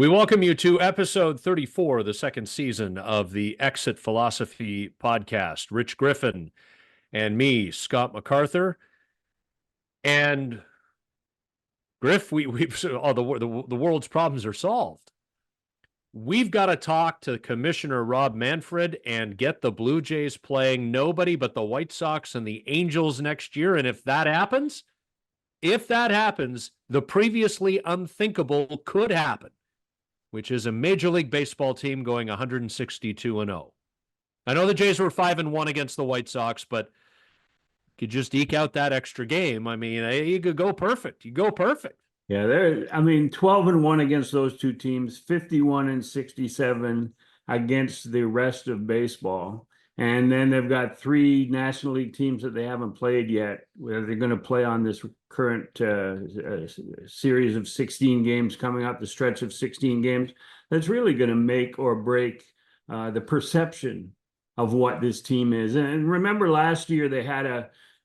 We welcome you to episode 34, the second season of the Exit Philosophy podcast. Rich Griffin and me, Scott MacArthur. And Griff, the world's problems are solved. We've got to talk to Commissioner Rob Manfred and get the Blue Jays playing nobody but the White Sox and the Angels next year. And if that happens, the previously unthinkable could happen, which is a Major League Baseball team going 162-0. I know the Jays were 5-1 against the White Sox, but could just eke out that extra game. I mean, you could go perfect. You go perfect. Yeah, 12-1 against those two teams, 51-67 against the rest of baseball. And then they've got three National League teams that they haven't played yet, where they're going to play on this current series of 16 games coming up, the stretch of 16 games. That's really going to make or break the perception of what this team is. And remember last year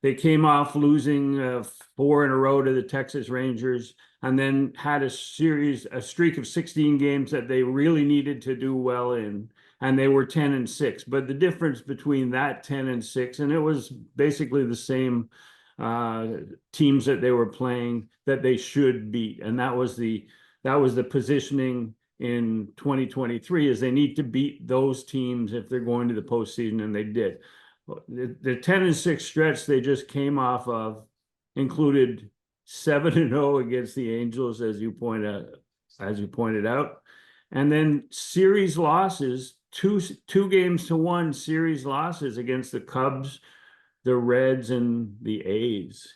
they came off losing 4 in a row to the Texas Rangers, and then had a streak of 16 games that they really needed to do well in. And they were 10-6. But the difference between that 10-6, and it was basically the same teams that they were playing that they should beat. And that was the positioning in 2023, is they need to beat those teams if they're going to the postseason, and they did. The 10-6 stretch they just came off of included 7-0 against the Angels, as you pointed out, and then series losses, two 2-1 series losses against the Cubs, the Reds, and the A's.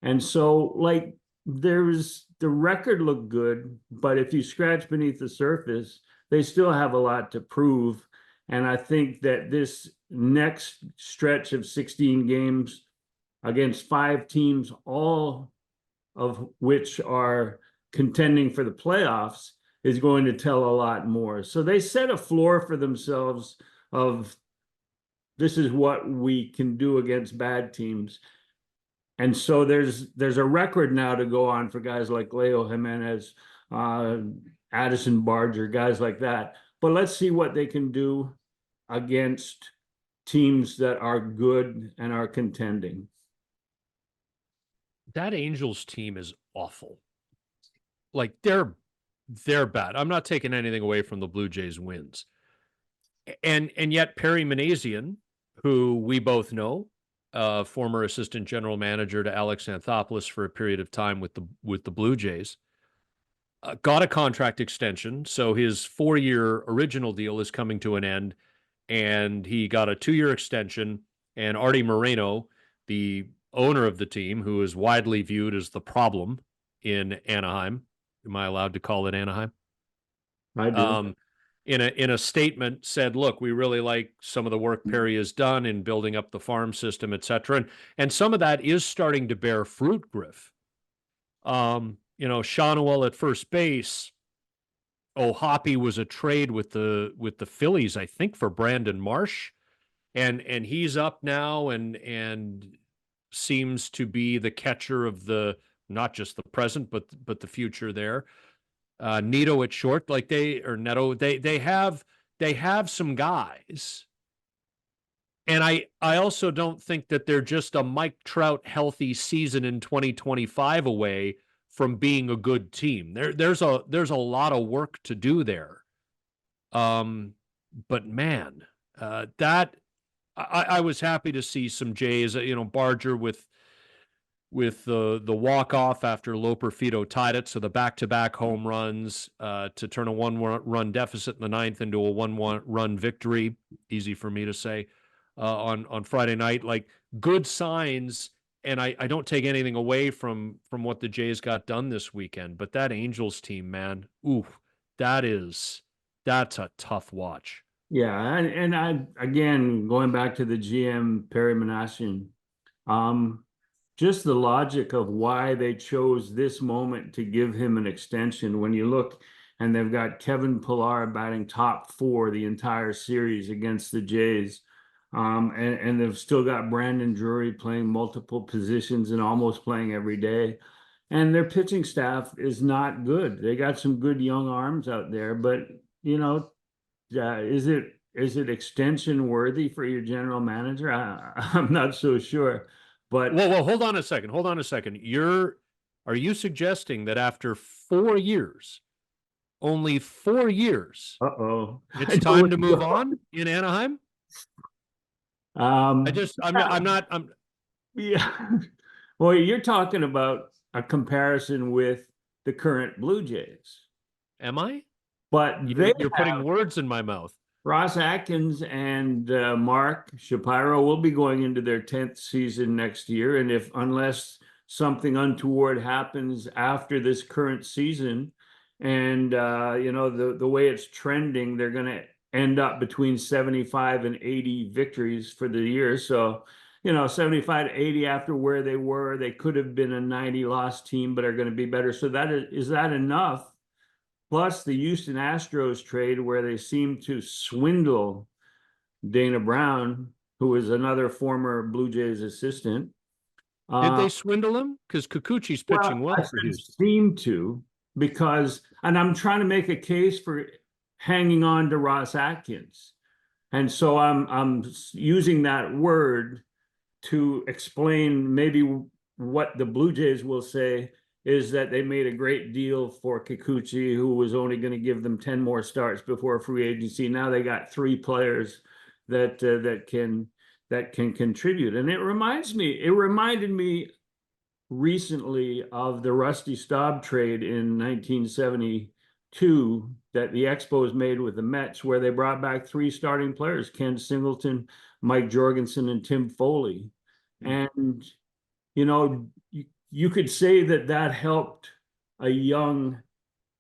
And so, the record looked good, but if you scratch beneath the surface, they still have a lot to prove. And I think that this next stretch of 16 games against 5 teams, all of which are contending for the playoffs, is going to tell a lot more. So they set a floor for themselves of, this is what we can do against bad teams. And so there's a record now to go on for guys like Leo Jimenez, Addison Barger, guys like that. But let's see what they can do against teams that are good and are contending. That Angels team is awful. Like, they're bad. I'm not taking anything away from the Blue Jays wins. And yet Perry Manassian, who we both know, former assistant general manager to Alex Anthopoulos for a period of time with the Blue Jays, got a contract extension. So his 4-year original deal is coming to an end, and he got a 2-year extension. And Artie Moreno, the owner of the team, who is widely viewed as the problem in Anaheim. Am I allowed to call it Anaheim? I do. In a statement said, look, we really like some of the work Perry has done in building up the farm system, et cetera. And some of that is starting to bear fruit, Griff. Shawnuel at first base. Hoppy was a trade with the Phillies, I think, for Brandon Marsh. And he's up now and seems to be the catcher of not just the present, but the future there. Neto at short, they have some guys. And I also don't think that they're just a Mike Trout healthy season in 2025 away from being a good team. There's a lot of work to do there. But man, I was happy to see some Jays, Barger with the walk-off after Loperfido tied it. So the back-to-back home runs to turn a 1-run deficit in the 9th into a 1-run victory. Easy for me to say on Friday night. Like, good signs, and I don't take anything away from what the Jays got done this weekend. But that Angels team, man, that's a tough watch. Yeah, and I, again, going back to the GM, Perry Manassian, just the logic of why they chose this moment to give him an extension. When you look, and they've got Kevin Pillar batting top 4 the entire series against the Jays, and they've still got Brandon Drury playing multiple positions and almost playing every day. and their pitching staff is not good. They got some good young arms out there, but is it extension worthy for your general manager? I'm not so sure, but Well, hold on a second. Hold on a second. Are you suggesting that after 4 years, only 4 years, uh-oh, it's I know time where to you're move on in Anaheim? going. I'm Yeah. Well, you're talking about a comparison with the current Blue Jays, am I? but they You're putting words in my mouth. Ross Atkins and Mark Shapiro will be going into their 10th season next year. And unless something untoward happens after this current season, and the way it's trending, they're going to end up between 75 and 80 victories for the year. So, 75 to 80 after where they were, they could have been a 90 loss team, but are going to be better. So is that enough? Plus the Houston Astros trade where they seem to swindle Dana Brown, who is another former Blue Jays assistant. Did Uh, they swindle him? Because Kikuchi's well, pitching well I for said Houston. seem to, and I'm trying to make a case for hanging on to Ross Atkins. And so I'm using that word to explain maybe what the Blue Jays will say is that they made a great deal for Kikuchi, who was only going to give them 10 more starts before free agency. Now they got 3 players that can contribute. And it reminded me recently of the Rusty Staub trade in 1972 that the Expos made with the Mets, where they brought back 3 starting players: Ken Singleton, Mike Jorgensen, and Tim Foley. And you could say that helped a young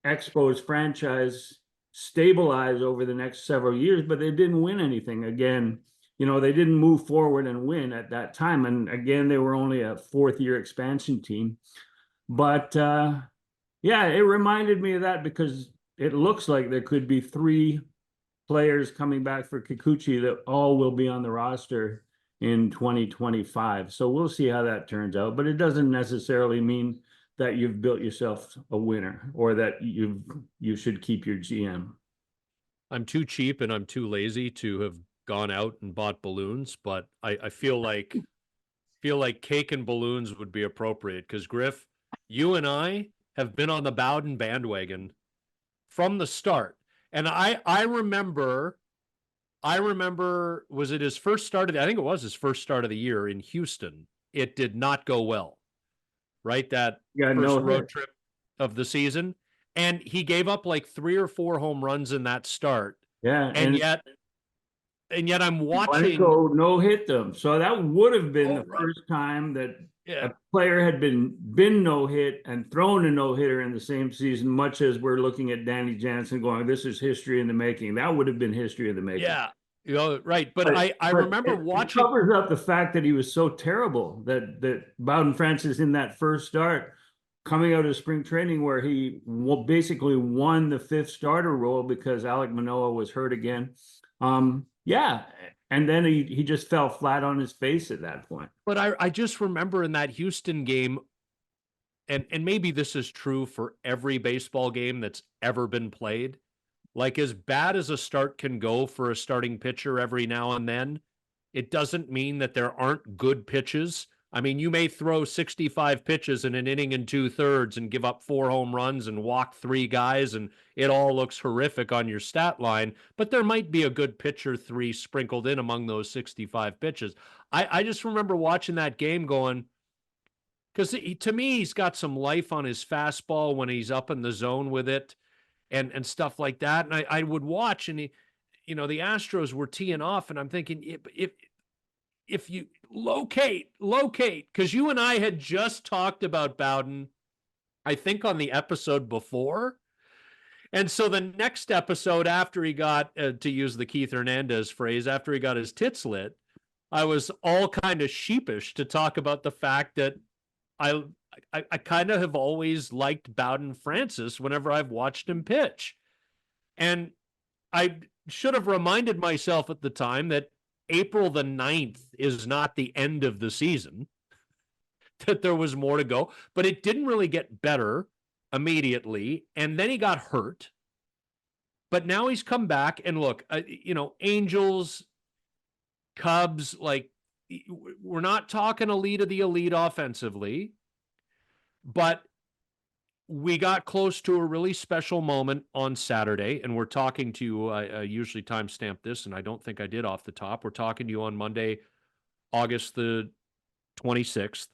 Expos franchise stabilize over the next several years, but they didn't win anything. Again, they didn't move forward and win at that time. And again, they were only a 4th-year expansion team. But yeah, it reminded me of that because it looks like there could be 3 players coming back for Kikuchi that all will be on the roster in 2025. So we'll see how that turns out. But it doesn't necessarily mean that you've built yourself a winner or that you should keep your GM. I'm too cheap and I'm too lazy to have gone out and bought balloons, but I feel like cake and balloons would be appropriate because Griff, you and I have been on the Bowden bandwagon from the start. And I remember, was it his first start I think it was his first start of the year in Houston. It did not go well, right? That Yeah, first no road hit. trip of the season. And he gave up like 3 or 4 home runs in that start. Yeah, And and yet I'm watching. Blanco no hit them. So that would have been Oh, the right. first time that Yeah. a player had been no hit and thrown a no hitter in the same season, much as we're looking at Danny Jansen going, this is history in the making. That would have been history in the making. Yeah. Right. But But I but remember it watching. covers up the fact that he was so terrible that Bowden Francis in that first start coming out of spring training where he basically won the 5th starter role because Alek Manoah was hurt again. Yeah, and then he just fell flat on his face at that point. But I just remember in that Houston game, and maybe this is true for every baseball game that's ever been played. Like, as bad as a start can go for a starting pitcher every now and then, it doesn't mean that there aren't good pitches. I mean, you may throw 65 pitches in an inning and 2/3 and give up 4 home runs and walk 3 guys, and it all looks horrific on your stat line, but there might be a good pitcher 3 sprinkled in among those 65 pitches. I just remember watching that game going, because to me, he's got some life on his fastball when he's up in the zone with it and stuff like that. And I would watch, and the Astros were teeing off, and I'm thinking, if you locate, because you and I had just talked about Bowden, I think on the episode before. And so the next episode after he got, to use the Keith Hernandez phrase, after he got his tits lit, I was all kind of sheepish to talk about the fact that I kind of have always liked Bowden Francis whenever I've watched him pitch. And I should have reminded myself at the time that April the 9th is not the end of the season. that there was more to go, but it didn't really get better immediately. And then he got hurt. But now he's come back, and look, Angels, Cubs, like, we're not talking elite of the elite offensively, but we got close to a really special moment on Saturday, and we're talking to you. I usually timestamp this, and I don't think I did off the top. We're talking to you on Monday, August the 26th.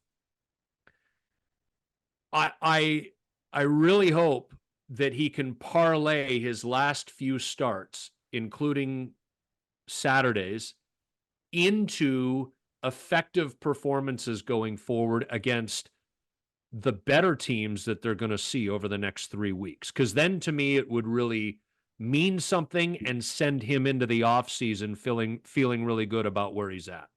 I really hope that he can parlay his last few starts, including Saturdays, into effective performances going forward against the better teams that they're going to see over the next 3 weeks. Because then, to me, it would really mean something and send him into the offseason feeling really good about where he's at.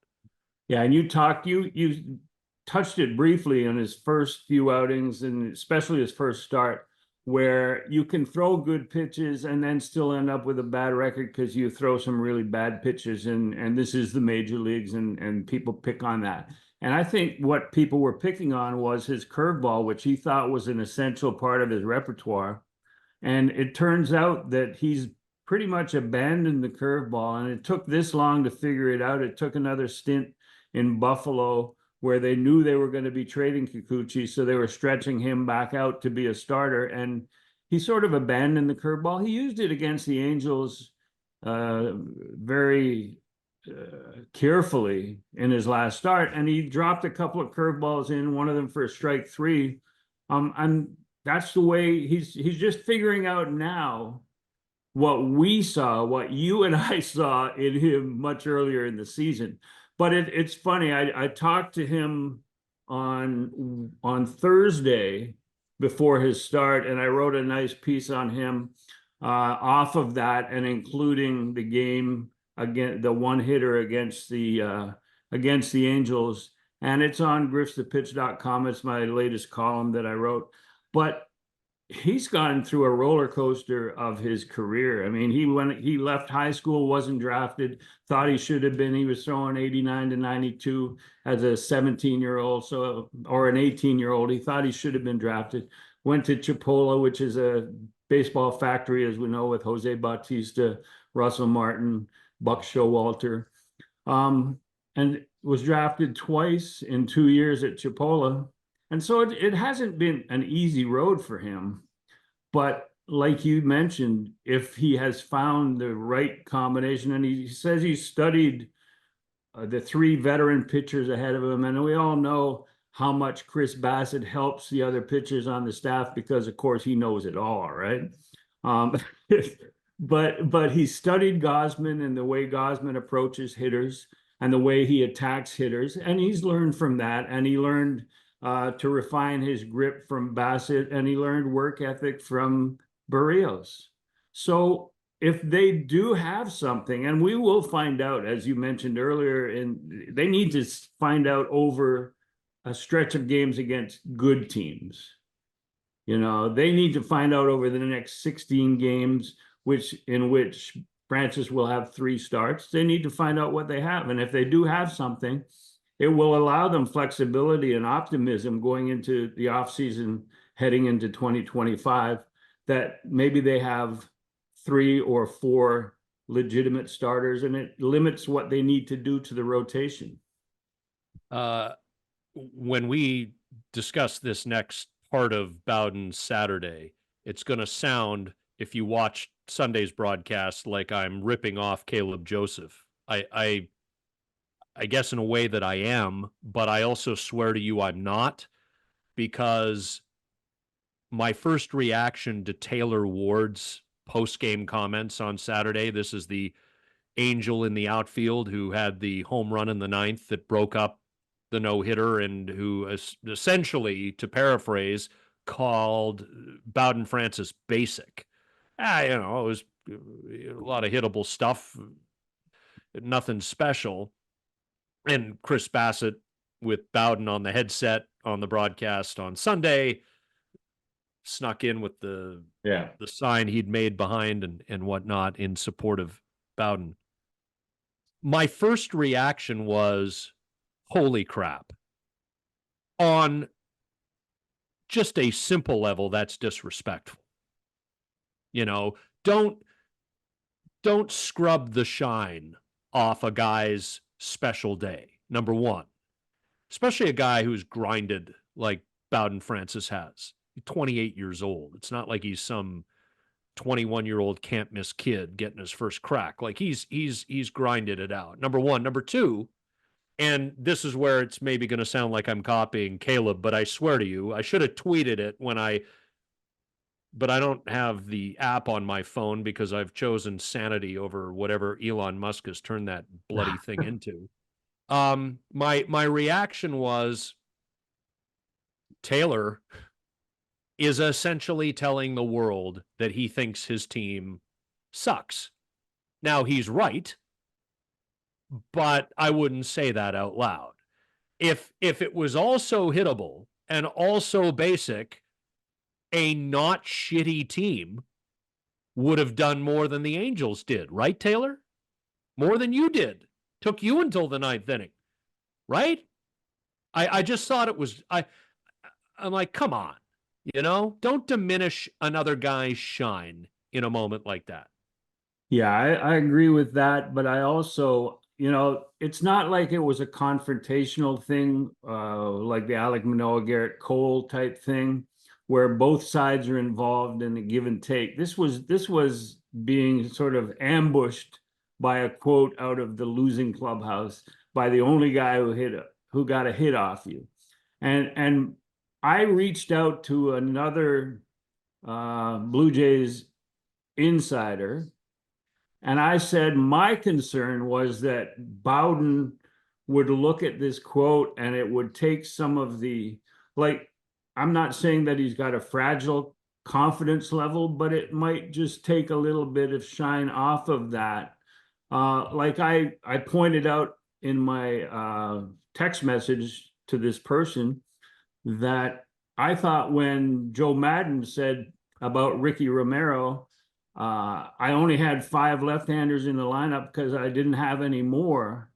Yeah, and you touched it briefly on his first few outings, and especially his first start, where you can throw good pitches and then still end up with a bad record because you throw some really bad pitches, and this is the major leagues, and people pick on that. And I think what people were picking on was his curveball, which he thought was an essential part of his repertoire. And it turns out that he's pretty much abandoned the curveball, and it took this long to figure it out. It took another stint in Buffalo where they knew they were going to be trading Kikuchi, so they were stretching him back out to be a starter, and he sort of abandoned the curveball. He used it against the Angels very carefully in his last start, and he dropped a couple of curveballs in, one of them for a strike three. And that's the way he's just figuring out now what we saw, what you and I saw in him much earlier in the season. But it's funny. I talked to him on Thursday before his start, and I wrote a nice piece on him off of that, and including the game again, the one hitter against the Angels, and it's on griffstopitch.com. It's my latest column that I wrote. But he's gone through a roller coaster of his career. I mean, he left high school, wasn't drafted, thought he should have been. He was throwing 89 to 92 as a 17-year-old, or an 18-year-old. He thought he should have been drafted. Went to Chipola, which is a baseball factory, as we know, with Jose Bautista, Russell Martin, Buck Showalter, and was drafted twice in 2 years at Chipola. And so it hasn't been an easy road for him. But like you mentioned, if he has found the right combination, and he says he studied the three veteran pitchers ahead of him, and we all know how much Chris Bassett helps the other pitchers on the staff because, of course, he knows it all, right? But he studied Gausman and the way Gausman approaches hitters and the way he attacks hitters, and he's learned from that, and he learned to refine his grip from Bassett, and he learned work ethic from Berríos. So if they do have something, and we will find out, as you mentioned earlier, and they need to find out over a stretch of games against good teams. They need to find out over the next 16 games, in which Francis will have 3 starts. They need to find out what they have. And if they do have something, it will allow them flexibility and optimism going into the offseason, heading into 2025, that maybe they have 3 or 4 legitimate starters, and it limits what they need to do to the rotation. When we discuss this next part of Bowden Saturday, it's going to sound, if you watch Sunday's broadcast, like I'm ripping off Caleb Joseph. I guess in a way that I am, but I also swear to you I'm not, because my first reaction to Taylor Ward's post-game comments on Saturday, this is the Angel in the outfield who had the home run in the 9th that broke up the no-hitter, and who essentially, to paraphrase, called Bowden Francis basic. It was a lot of hittable stuff, nothing special. And Chris Bassett, with Bowden on the headset on the broadcast on Sunday, snuck in with the sign he'd made behind and whatnot in support of Bowden. My first reaction was, holy crap. on just a simple level, that's disrespectful. You know, don't scrub the shine off a guy's special day. Number one, especially a guy who's grinded like Bowden Francis has. He's 28 years old. It's not like he's some 21-year-old can't miss kid getting his first crack. Like he's grinded it out. Number one. Number two, and this is where it's maybe going to sound like I'm copying Caleb, but I swear to you, I should have tweeted it but I don't have the app on my phone because I've chosen sanity over whatever Elon Musk has turned that bloody thing into. My reaction was Taylor is essentially telling the world that he thinks his team sucks. Now he's right, but I wouldn't say that out loud. If it was also hittable and also basic, a not shitty team would have done more than the Angels did, right, Taylor? More than you did. Took you until the ninth inning, right? I just thought it was, I'm like, come on, don't diminish another guy's shine in a moment like that. Yeah, I agree with that, but I also, it's not like it was a confrontational thing, like the Alek Manoah, Garrett Cole type thing, where both sides are involved in a give and take. This was being sort of ambushed by a quote out of the losing clubhouse by the only guy who got a hit off you. And I reached out to another Blue Jays insider, and I said my concern was that Bowden would look at this quote and it would take some of the, like, I'm not saying that he's got a fragile confidence level, but it might just take a little bit of shine off of that. Like I pointed out in my text message to this person that I thought when Joe Madden said about Ricky Romero, I only had 5 left-handers in the lineup because I didn't have any more.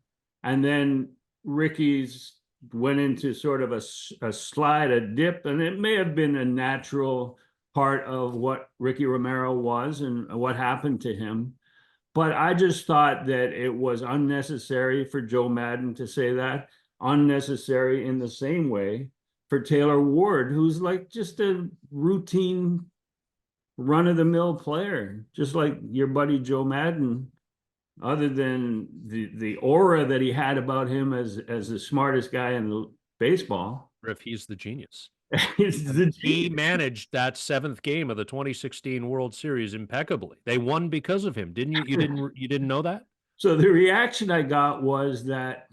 And then Ricky's went into sort of a slide, a dip, and it may have been a natural part of what Ricky Romero was and what happened to him. But I just thought that it was unnecessary for Joe Madden to say that, unnecessary in the same way for Taylor Ward, who's like just a routine run-of-the-mill player, just like your buddy Joe Madden, other than the aura that he had about him as the smartest guy in baseball. Griff, he's the genius. He He managed that 7th game of the 2016 World Series impeccably. They won because of him, didn't you? You didn't know that? So the reaction I got was that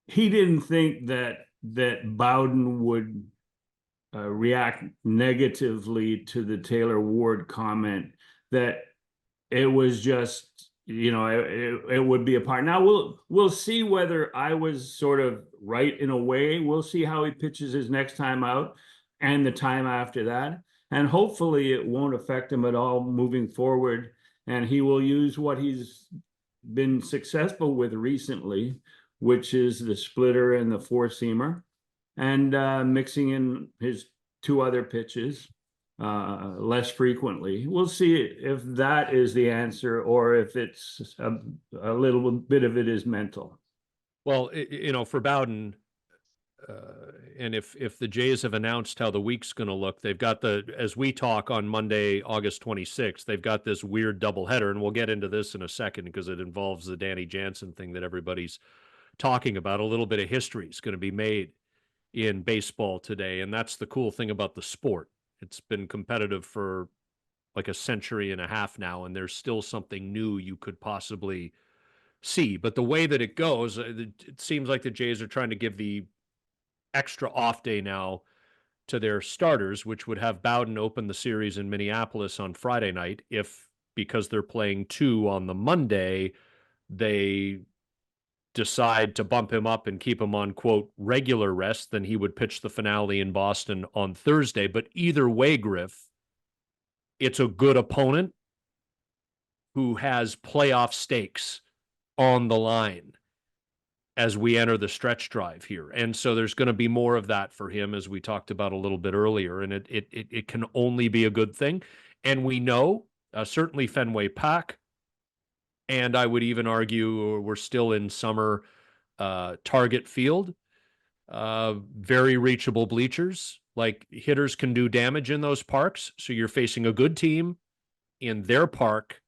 he didn't think that Bowden would react negatively to the Taylor Ward comment, that it was just, it would be a part. Now we'll see whether I was sort of right in a way. We'll see how he pitches his next time out and the time after that. And hopefully it won't affect him at all moving forward. And he will use what he's been successful with recently, which is the splitter and the four-seamer, and mixing in his 2 other pitches less frequently. We'll see if that is the answer or if it's a little bit of it is mental. Well, for Bowden, and if the Jays have announced how the week's going to look, they've got as we talk on Monday, August 26th, they've got this weird doubleheader, and we'll get into this in a second because it involves the Danny Jansen thing that everybody's talking about. A little bit of history is going to be made in baseball today, and that's the cool thing about the sport. It's been competitive for like a century and a half now, and there's still something new you could possibly see. But the way that it goes, it seems like the Jays are trying to give the extra off day now to their starters, which would have Bowden open the series in Minneapolis on Friday night. If, because they're playing 2 on the Monday, they decide to bump him up and keep him on, quote, regular rest, then he would pitch the finale in Boston on Thursday. But either way, Griff, it's a good opponent who has playoff stakes on the line. as we enter the stretch drive here. And so there's going to be more of that for him, as we talked about a little bit earlier. And it can only be a good thing. And we know, certainly Fenway Park, and I would even argue we're still in summer, Target Field, very reachable bleachers. Like, hitters can do damage in those parks. So you're facing a good team in their park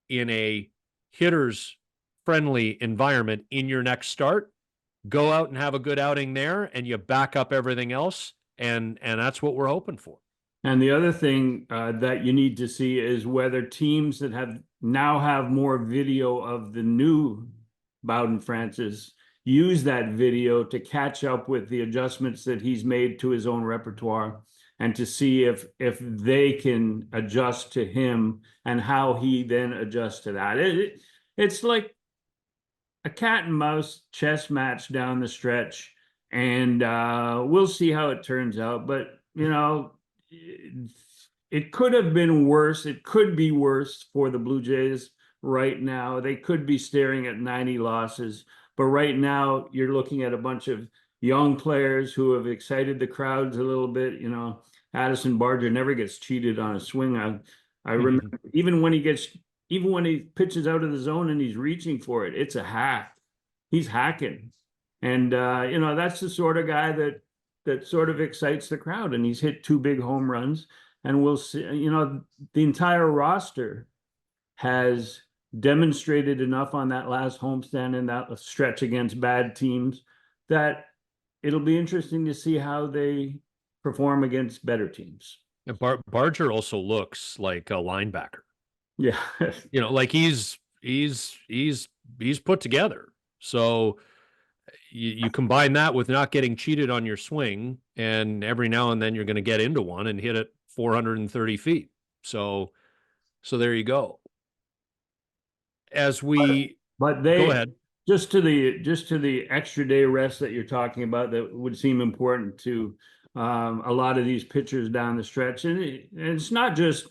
in a hitters friendly environment in your next start. Go out and have a good outing there, and you back up everything else. And that's what we're hoping for. And the other thing that you need to see is whether teams that have more video of the new Bowden Francis use that video to catch up with the adjustments that he's made to his own repertoire, and to see if they can adjust to him and how he then adjusts to that. It's like a cat and mouse chess match down the stretch, and we'll see how it turns out. But it could have been worse. It could be worse for the Blue Jays right now. They could be staring at 90 losses. But right now, you're looking at a bunch of young players who have excited the crowds a little bit. Addison Barger never gets cheated on a swing. I remember even when he pitches out of the zone and he's reaching for it, it's a hack. He's hacking. And that's the sort of guy that sort of excites the crowd, and he's hit 2 big home runs. And we'll see, the entire roster has demonstrated enough on that last homestand and that stretch against bad teams that it'll be interesting to see how they perform against better teams. And Barger also looks like a linebacker. Yeah. Like he's put together. So you combine that with not getting cheated on your swing, and every now and then you're going to get into one and hit it 430 feet. So there you go. As we but they go ahead, just to the extra day rest that you're talking about, that would seem important to a lot of these pitchers down the stretch, and it's not just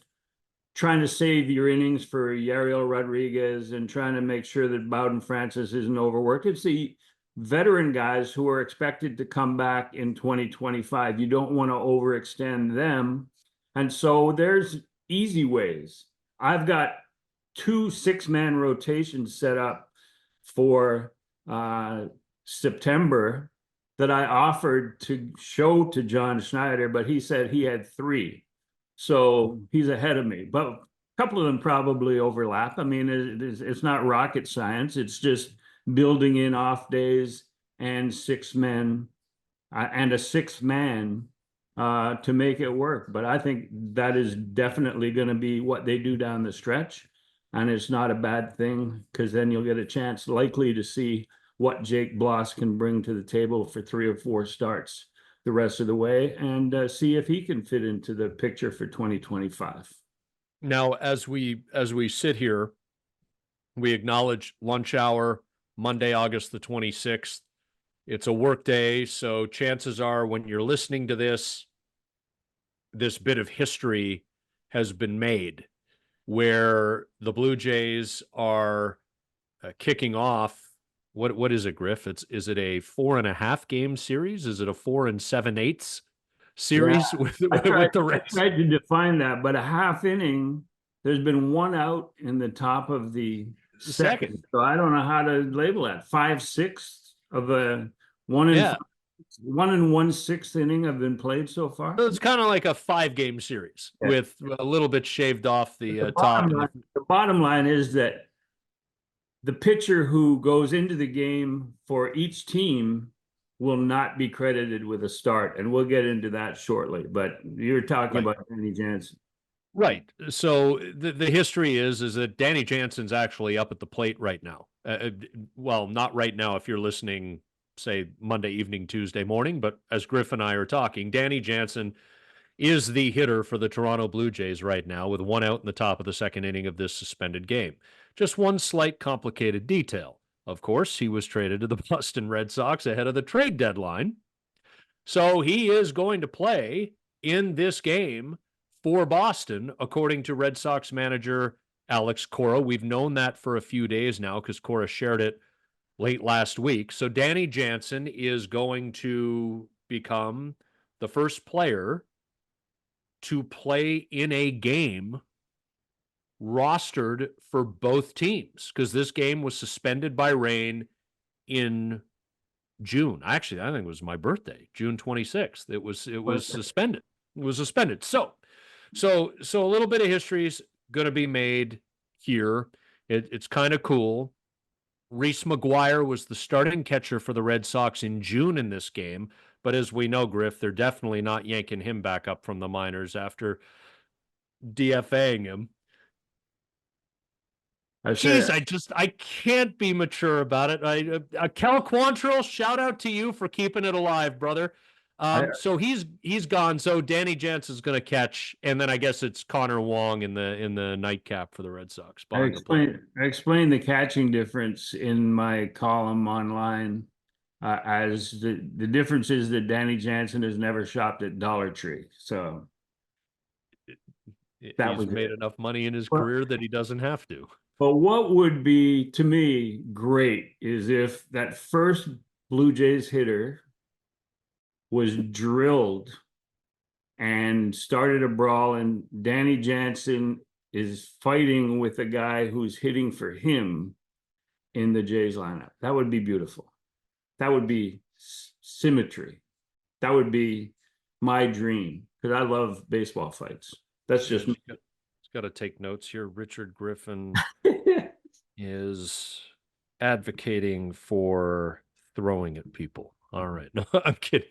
trying to save your innings for Yariel Rodriguez and trying to make sure that Bowden Francis isn't overworked. It's the veteran guys who are expected to come back in 2025. You don't want to overextend them. And so there's easy ways. I've got 2 6-man rotations set up for September that I offered to show to John Schneider, but he said he had 3. So he's ahead of me. But a couple of them probably overlap. I mean, it's not rocket science. It's just building in off days and 6 men and a 6th man to make it work. But I think that is definitely going to be what they do down the stretch. And it's not a bad thing, because then you'll get a chance likely to see what Jake Bloss can bring to the table for 3 or 4 starts the rest of the way, and see if he can fit into the picture for 2025. Now, as we sit here, we acknowledge lunch hour, Monday, August the 26th. It's a work day, so chances are when you're listening to this bit of history has been made, where the Blue Jays are kicking off. What is it, Griff? Is it a 4.5 game series? Is it a 4 7/8 series with the Reds? I tried to define that, but a half inning, there's been 1 out in the top of the second. So I don't know how to label that. 5/6 of a 1 and 1/6 inning have been played so far. So it's kind of like a 5-game series with a little bit shaved off the top. The bottom line is that the pitcher who goes into the game for each team will not be credited with a start, and we'll get into that shortly. But you're talking about Danny Jansen. Right. So the history is that Danny Jansen's actually up at the plate right now. Well, not right now if you're listening, say, Monday evening, Tuesday morning, but as Griff and I are talking, Danny Jansen is the hitter for the Toronto Blue Jays right now, with 1 out in the top of the second inning of this suspended game. Just one slight complicated detail. Of course, he was traded to the Boston Red Sox ahead of the trade deadline. So he is going to play in this game for Boston, according to Red Sox manager Alex Cora. We've known that for a few days now, because Cora shared it late last week. So Danny Jansen is going to become the first player to play in a game rostered for both teams, because this game was suspended by rain in June. Actually, I think it was my birthday, June 26th. It was suspended. It was suspended. So a little bit of history is going to be made here. It's kind of cool. Reese McGuire was the starting catcher for the Red Sox in June in this game, but as we know, Griff, they're definitely not yanking him back up from the minors after DFAing him. Jeez, I can't be mature about it. Cal Quantrill, shout out to you for keeping it alive, brother. So he's gone. So Danny Jansen's going to catch, and then I guess it's Connor Wong in the nightcap for the Red Sox. I explained the catching difference in my column online, as the difference is that Danny Jansen has never shopped at Dollar Tree. So he's made enough money in his career that he doesn't have to. But what would be, to me, great is if that first Blue Jays hitter was drilled and started a brawl, and Danny Jansen is fighting with a guy who's hitting for him in the Jays lineup. That would be beautiful. That would be symmetry. That would be my dream, because I love baseball fights. That's just me. Got to take notes here. Richard Griffin is advocating for throwing at people. All right. No, I'm kidding.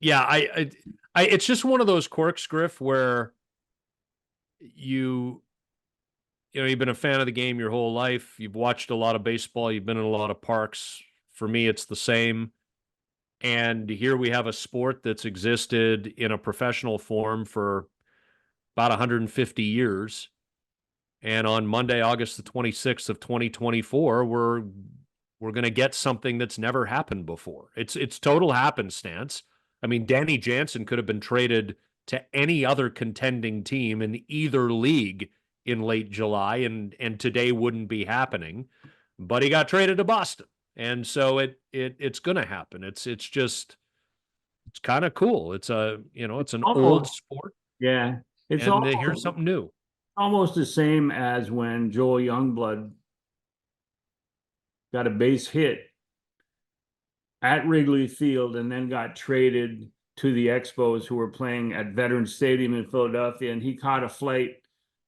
Yeah, I it's just one of those quirks, Griff, where you've been a fan of the game your whole life. You've watched a lot of baseball. You've been in a lot of parks. For me, it's the same. And here we have a sport that's existed in a professional form for about 150 years. And on Monday, August the 26th of 2024, we're going to get something that's never happened before. It's total happenstance. I mean, Danny Jansen could have been traded to any other contending team in either league in late July, and today wouldn't be happening. But he got traded to Boston. And so it's going to happen. It's kind of cool. It's an old sport. Yeah. Here's something new. Almost the same as when Joel Youngblood got a base hit at Wrigley Field and then got traded to the Expos, who were playing at Veterans Stadium in Philadelphia. And he caught a flight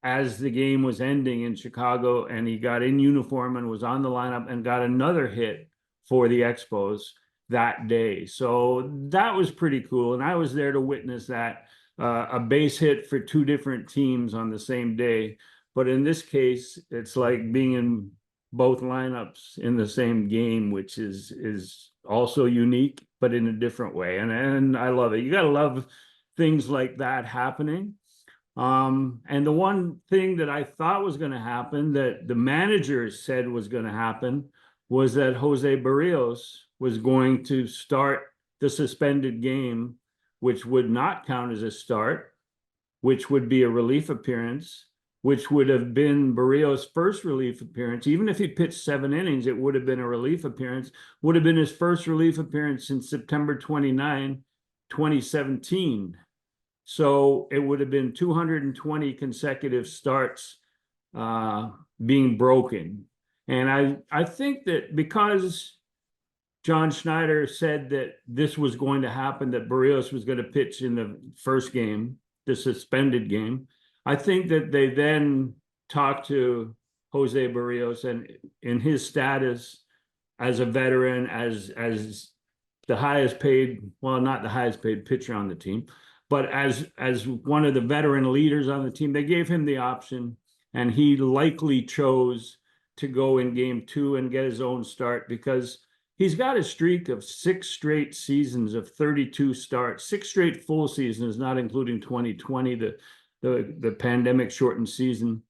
as the game was ending in Chicago, and he got in uniform and was on the lineup and got another hit for the Expos that day. So that was pretty cool. And I was there to witness that. A base hit for two different teams on the same day. But in this case, it's like being in both lineups in the same game, which is also unique, but in a different way. And I love it. You got to love things like that happening. And the one thing that I thought was going to happen, that the managers said was going to happen, was that Jose Barrios was going to start the suspended game, which would not count as a start, which would be a relief appearance, which would have been Barrios' first relief appearance. Even if he pitched 7 innings, it would have been a relief appearance, would have been his first relief appearance since September 29, 2017. So it would have been 220 consecutive starts being broken. And I think that because John Schneider said that this was going to happen, that Barrios was going to pitch in the first game, the suspended game, I think that they then talked to Jose Barrios, and in his status as a veteran, as the highest paid, well, not the highest paid pitcher on the team, but as one of the veteran leaders on the team, they gave him the option, and he likely chose to go in game 2 and get his own start, because he's got a streak of 6 straight seasons of 32 starts, 6 straight full seasons, not including 2020, the pandemic shortened season.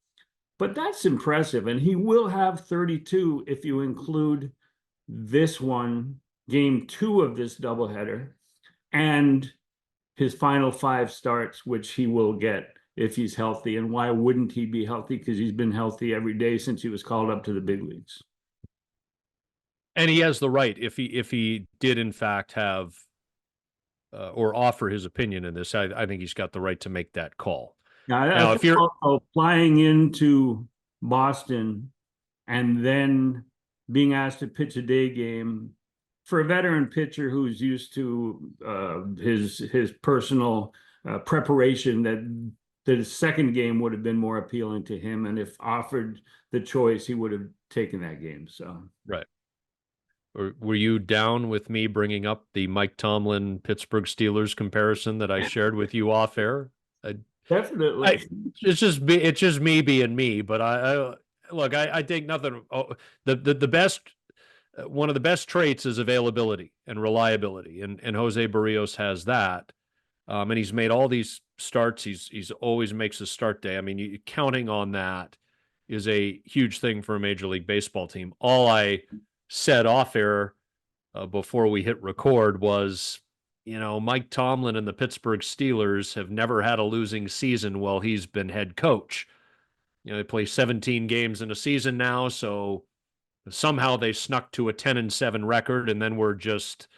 But that's impressive. And he will have 32 if you include this one, game 2 of this doubleheader, and his final 5 starts, which he will get if he's healthy. And why wouldn't he be healthy? Because he's been healthy every day since he was called up to the big leagues. And he has the right if he did in fact have or offer his opinion in this. I think he's got the right to make that call. Now, I Now, think if you're also flying into Boston and then being asked to pitch a day game for a veteran pitcher who's used to his personal preparation, that the second game would have been more appealing to him, and if offered the choice, he would have taken that game. So right. Were you down with me bringing up the Mike Tomlin Pittsburgh Steelers comparison that I shared with you off air? I, definitely, it's just me being me. But I look, I think nothing. Oh, the best one of the best traits is availability and reliability, and Jose Barrios has that. And he's made all these starts. He's always makes a start day. I mean, counting on that is a huge thing for a Major League Baseball team. All I said off air before we hit record was, Mike Tomlin and the Pittsburgh Steelers have never had a losing season while he's been head coach. They play 17 games in a season now, so somehow they snuck to a 10-7 record, and then we're just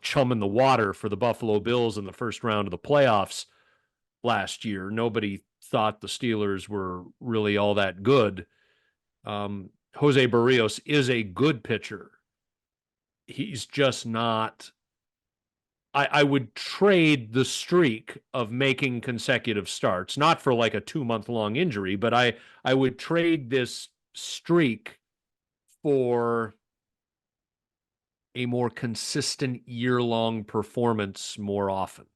chumming the water for the Buffalo Bills in the first round of the playoffs last year. Nobody thought the Steelers were really all that good. Jose Barrios is a good pitcher. He's just not. I would trade the streak of making consecutive starts, not for like a 2-month long injury, but I would trade this streak for a more consistent year-long performance more often.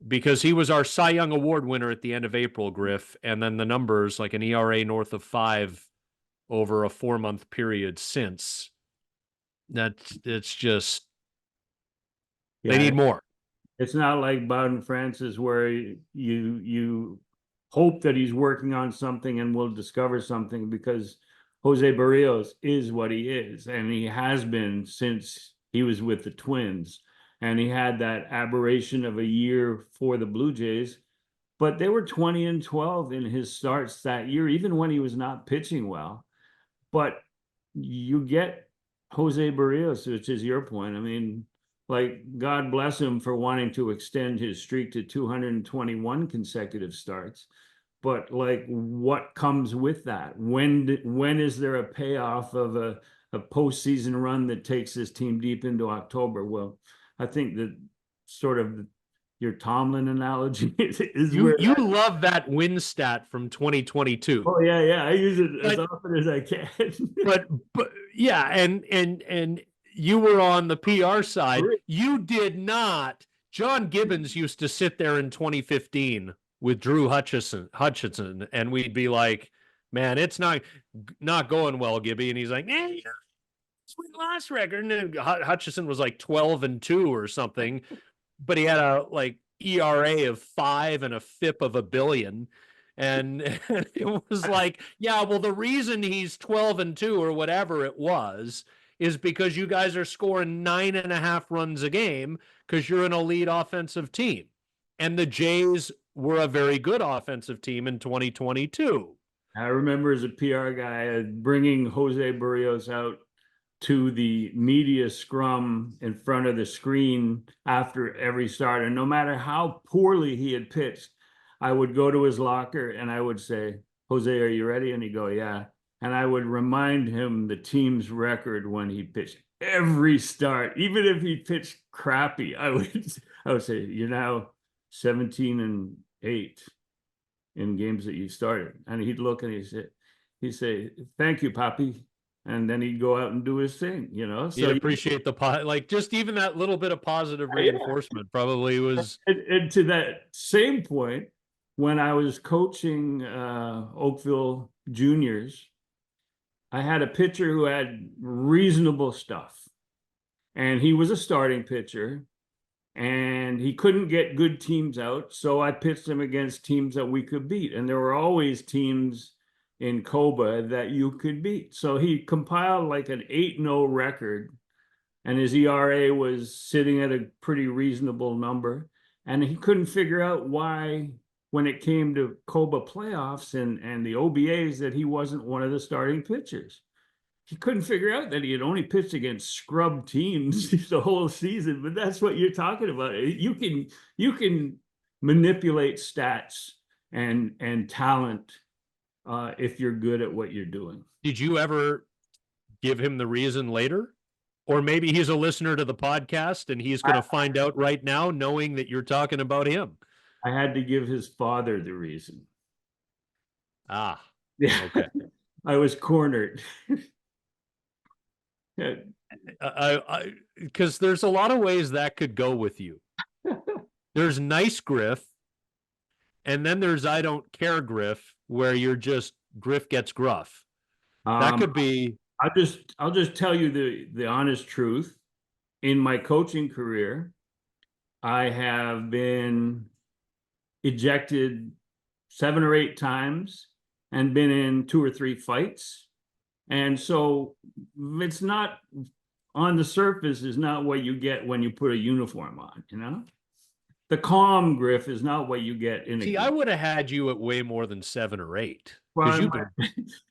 Because he was our Cy Young Award winner at the end of April, Griff, and then the numbers, like an ERA north of 5 over a 4-month period since. It's just they need more. it's not like Bowden Francis where you hope that he's working on something and will discover something, because Jose Barrios is what he is, and he has been since he was with the Twins. And he had that aberration of a year for the Blue Jays, but they were 20-12 in his starts that year, even when he was not pitching well. But you get Jose Barrios, which is your point. I mean, like, God bless him for wanting to extend his streak to 221 consecutive starts. But like, what comes with that? When is there a payoff of a postseason run that takes this team deep into October? Well, I think that sort of your Tomlin analogy is You where you love that win stat from 2022. oh yeah, I use it as often as I can. but yeah, and you were on the PR side. You did not. John Gibbons used to sit there in 2015 with Drew Hutchison, and we'd be like, "Man, it's not going well, Gibby." And he's like, it's win-loss record. And Hutchison was like 12-2 or something, but he had a like ERA of 5 and a FIP of 1 billion. And it was like, yeah, well, the reason he's 12-2 or whatever it was is because you guys are scoring 9.5 runs a game because you're an elite offensive team. And the Jays were a very good offensive team in 2022. I remember as a PR guy bringing Jose Barrios out to the media scrum in front of the screen after every start. And no matter how poorly he had pitched, I would go to his locker and I would say, Jose, are you ready? And he'd go, yeah. And I would remind him the team's record when he pitched every start, even if he pitched crappy. I would say, you're now 17-8 in games that you started. And he'd look and he'd say, thank you, Poppy. And then he'd go out and do his thing, So he'd appreciate like just even that little bit of positive reinforcement probably was. And to that same point, when I was coaching Oakville juniors, I had a pitcher who had reasonable stuff, and he was a starting pitcher, and he couldn't get good teams out. So I pitched him against teams that we could beat. And there were always teams in Coba that you could beat. So he compiled like an 8-0 record, and his ERA was sitting at a pretty reasonable number. And he couldn't figure out why, when it came to Coba playoffs and the OBAs, that he wasn't one of the starting pitchers. he couldn't figure out that he had only pitched against scrub teams the whole season. But that's what you're talking about. You can manipulate stats and talent if you're good at what you're doing. Did you ever give him the reason later? Or maybe he's a listener to the podcast and he's going to find out right now, knowing that you're talking about him. I had to give his father the reason. Ah, yeah. Okay. I was cornered. Because there's a lot of ways that could go with you. There's nice Griff, and then there's I don't care Griff, where you're just Griff gets gruff. That could be. I'll just tell you the honest truth. In my coaching career, I have been ejected 7 or 8 times and been in 2 or 3 fights. And so it's not, on the surface is not what you get when you put a uniform on, you know? The calm Griff is not what you get in a See, game. I would have had you at way more than 7 or 8. Well,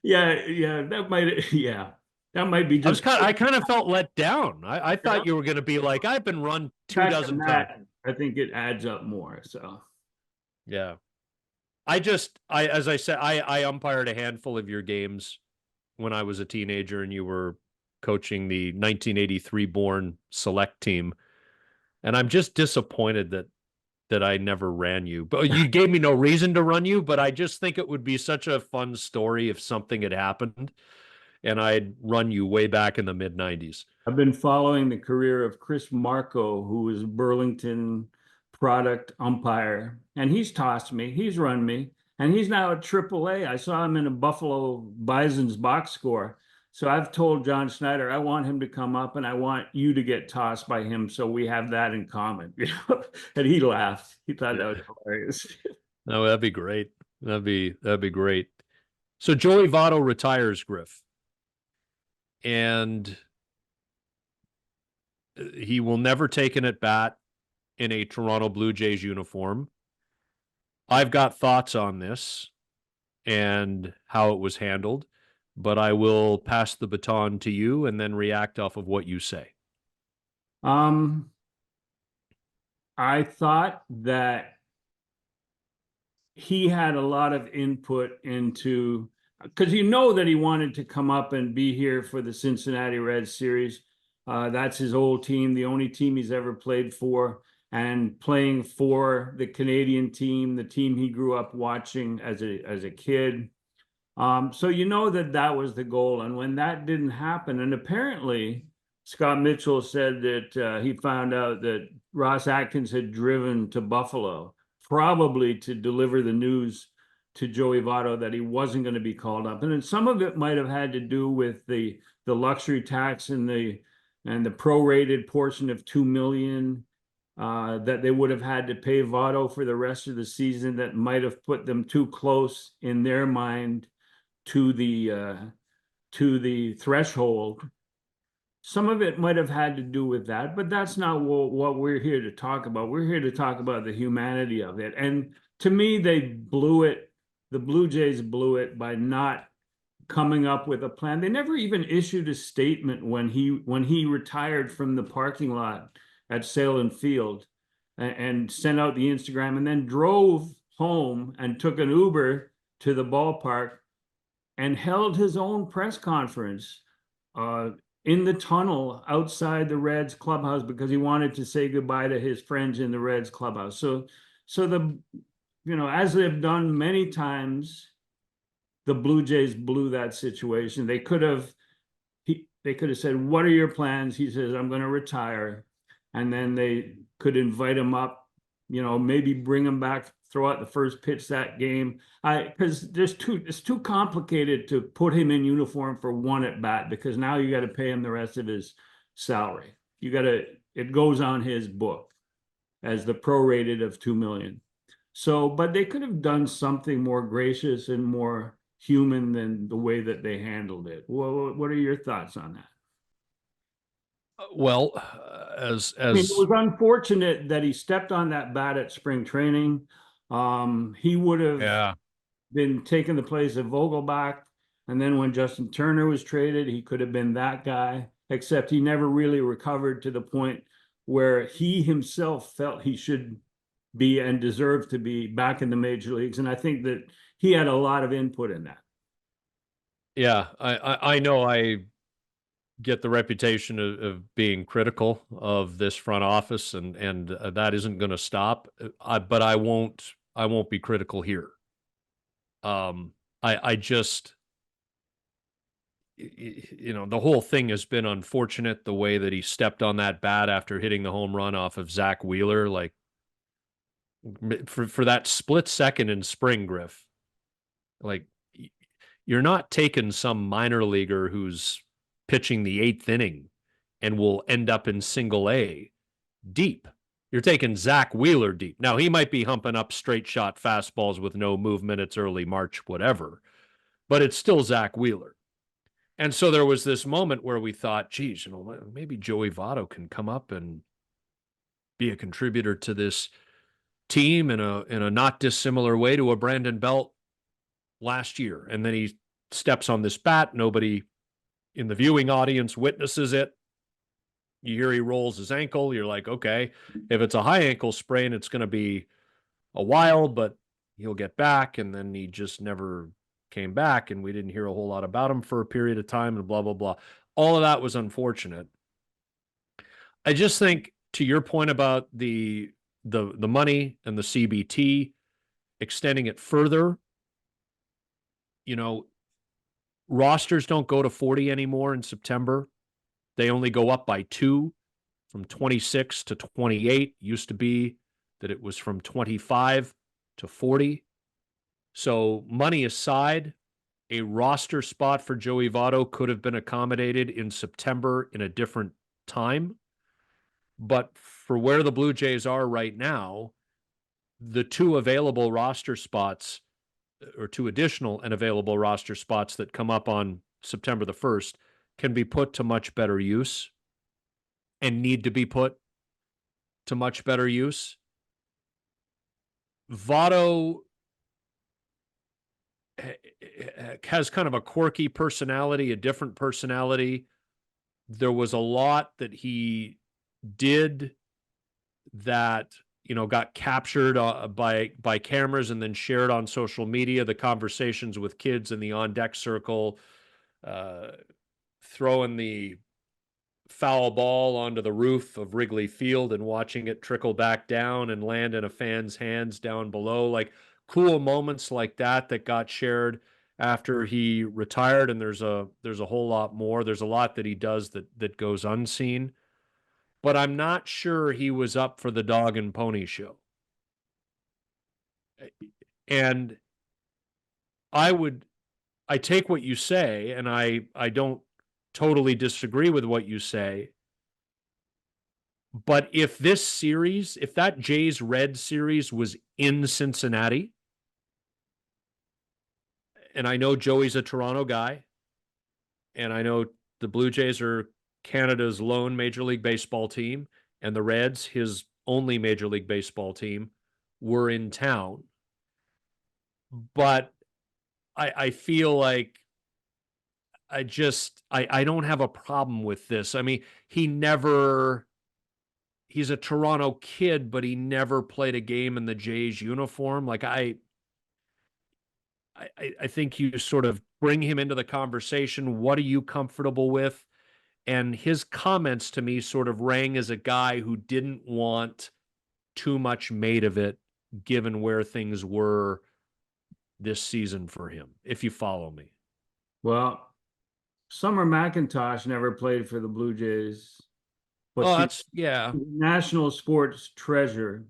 yeah, that might be just. I kind of felt let down. I thought you were going to be like, I've been run 2 dozen times. I think it adds up more. So, yeah, as I said, I umpired a handful of your games when I was a teenager, and you were coaching the 1983 born select team, and I'm just disappointed that I never ran you. But you gave me no reason to run you, but I just think it would be such a fun story if something had happened and I'd run you way back in the mid-90s. I've been following the career of Chris Marco, who is Burlington product umpire, and he's tossed me, he's run me, and he's now at AAA. I saw him in a Buffalo Bison's box score. So I've told John Schneider, I want him to come up and I want you to get tossed by him so we have that in common. And he laughed. He thought that was hilarious. No, that'd be great. That'd be great. So Joey Votto retires, Griff. And he will never take an at bat in a Toronto Blue Jays uniform. I've got thoughts on this and how it was handled, but I will pass the baton to you and then react off of what you say. I thought that he had a lot of input into, because you know that he wanted to come up and be here for the Cincinnati Reds series. That's his old team, the only team he's ever played for, and playing for the Canadian team, the team he grew up watching as a kid. So you know that was the goal. And when that didn't happen, and apparently Scott Mitchell said that he found out that Ross Atkins had driven to Buffalo, probably to deliver the news to Joey Votto that he wasn't going to be called up. And then some of it might have had to do with the luxury tax and the prorated portion of $2 million that they would have had to pay Votto for the rest of the season, that might have put them too close in their mind to the threshold. Some of it might have had to do with that, but that's not what we're here to talk about. We're here to talk about the humanity of it. And to me, they blew it. The Blue Jays blew it by not coming up with a plan. They never even issued a statement when he retired from the parking lot at Salem Field and sent out the Instagram, and then drove home and took an Uber to the ballpark and held his own press conference in the tunnel outside the Reds clubhouse because he wanted to say goodbye to his friends in the Reds clubhouse. So as they've done many times, the Blue Jays blew that situation. They could have said, "What are your plans?" He says, "I'm going to retire." And then they could invite him up, maybe bring him back, throw out the first pitch that game. Because it's too complicated to put him in uniform for one at bat, because now you got to pay him the rest of his salary. It goes on his book as the prorated of $2 million. So, but they could have done something more gracious and more human than the way that they handled it. What are your thoughts on that? Well, it was unfortunate that he stepped on that bat at spring training. He would have been taking the place of Vogelbach, And then when Justin Turner was traded, he could have been that guy, except he never really recovered to the point where he himself felt he should be and deserved to be back in the major leagues. And I think that he had a lot of input in that. Yeah, I know I get the reputation of being critical of this front office, and that isn't going to stop. But I won't be critical here. I just, the whole thing has been unfortunate, the way that he stepped on that bat after hitting the home run off of Zach Wheeler, like for that split second in spring, Griff. Like, you're not taking some minor leaguer who's pitching the 8th inning and will end up in single A deep. You're taking Zach Wheeler deep. Now, he might be humping up straight shot fastballs with no movement. It's early March, whatever, but it's still Zach Wheeler. And so there was this moment where we thought, geez, maybe Joey Votto can come up and be a contributor to this team in a not dissimilar way to a Brandon Belt last year. And then he steps on this bat. Nobody in the viewing audience witnesses it. You hear he rolls his ankle. You're like, okay, if it's a high ankle sprain, it's going to be a while, but he'll get back. And then he just never came back, and we didn't hear a whole lot about him for a period of time, and blah, blah, blah. All of that was unfortunate. I just think, to your point about the money and the CBT, extending it further, rosters don't go to 40 anymore in September. They only go up by 2, from 26 to 28. Used to be that it was from 25 to 40. So, money aside, a roster spot for Joey Votto could have been accommodated in September in a different time. But for where the Blue Jays are right now, the 2 available roster spots, or 2 additional and available roster spots that come up on September the 1st, can be put to much better use, and need to be put to much better use. Votto has kind of a quirky personality, a different personality. There was a lot that he did that, got captured by cameras and then shared on social media. The conversations with kids in the on-deck circle, throwing the foul ball onto the roof of Wrigley Field and watching it trickle back down and land in a fan's hands down below. Like, cool moments like that got shared after he retired. And there's a whole lot more. There's a lot that he does that goes unseen. But I'm not sure he was up for the dog and pony show. And I take what you say, and I don't totally disagree with what you say. But if that Jays Red series was in Cincinnati, and I know Joey's a Toronto guy, and I know the Blue Jays are Canada's lone Major League Baseball team, and the Reds, his only Major League Baseball team, were in town. But I feel like I don't have a problem with this. I mean, he's a Toronto kid, but he never played a game in the Jays uniform. Like, I think you sort of bring him into the conversation. What are you comfortable with? And his comments to me sort of rang as a guy who didn't want too much made of it, given where things were this season for him, if you follow me. Well, Summer McIntosh never played for the Blue Jays, but national sports treasure,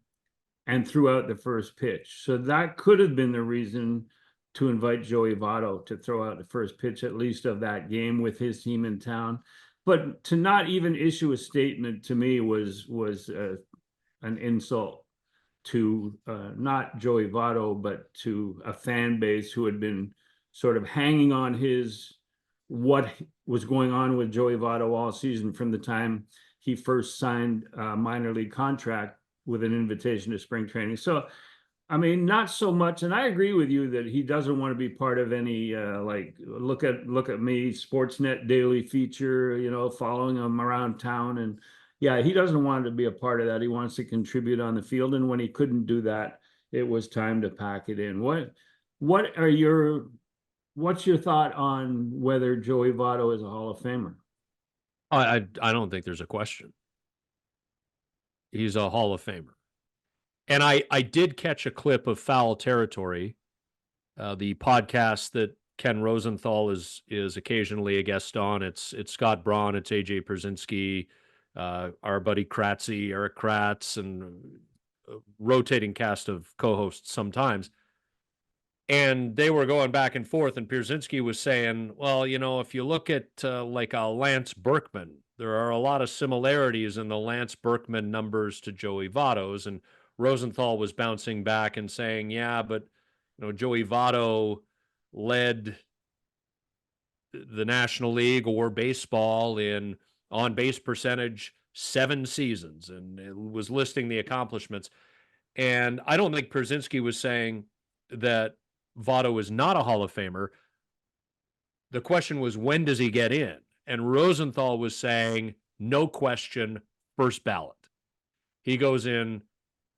and threw out the first pitch. So that could have been the reason to invite Joey Votto to throw out the first pitch, at least of that game, with his team in town. But to not even issue a statement, to me, was an insult to not Joey Votto, but to a fan base who had been sort of hanging on what was going on with Joey Votto all season, from the time he first signed a minor league contract with an invitation to spring training. So I mean, not so much, and I agree with you that he doesn't want to be part of any like look at me Sportsnet daily feature, following him around town, and yeah, he doesn't want to be a part of that. He wants to contribute on the field, and when he couldn't do that, it was time to pack it in. What are what's your thought on whether Joey Votto is a Hall of Famer? I don't think there's a question. He's a Hall of Famer. And I did catch a clip of Foul Territory, the podcast that Ken Rosenthal is occasionally a guest on. It's Scott Braun, it's AJ Persinski, our buddy Kratzy, Eric Kratz, and a rotating cast of co-hosts sometimes. And they were going back and forth, and Pierzynski was saying, well, if you look at like a Lance Berkman, there are a lot of similarities in the Lance Berkman numbers to Joey Votto's. And Rosenthal was bouncing back and saying, yeah, but Joey Votto led the National League or baseball in on-base percentage 7 seasons, and it was listing the accomplishments. And I don't think Pierzynski was saying that Votto is not a Hall of Famer. The question was, when does he get in? And Rosenthal was saying, no question, first ballot. He goes in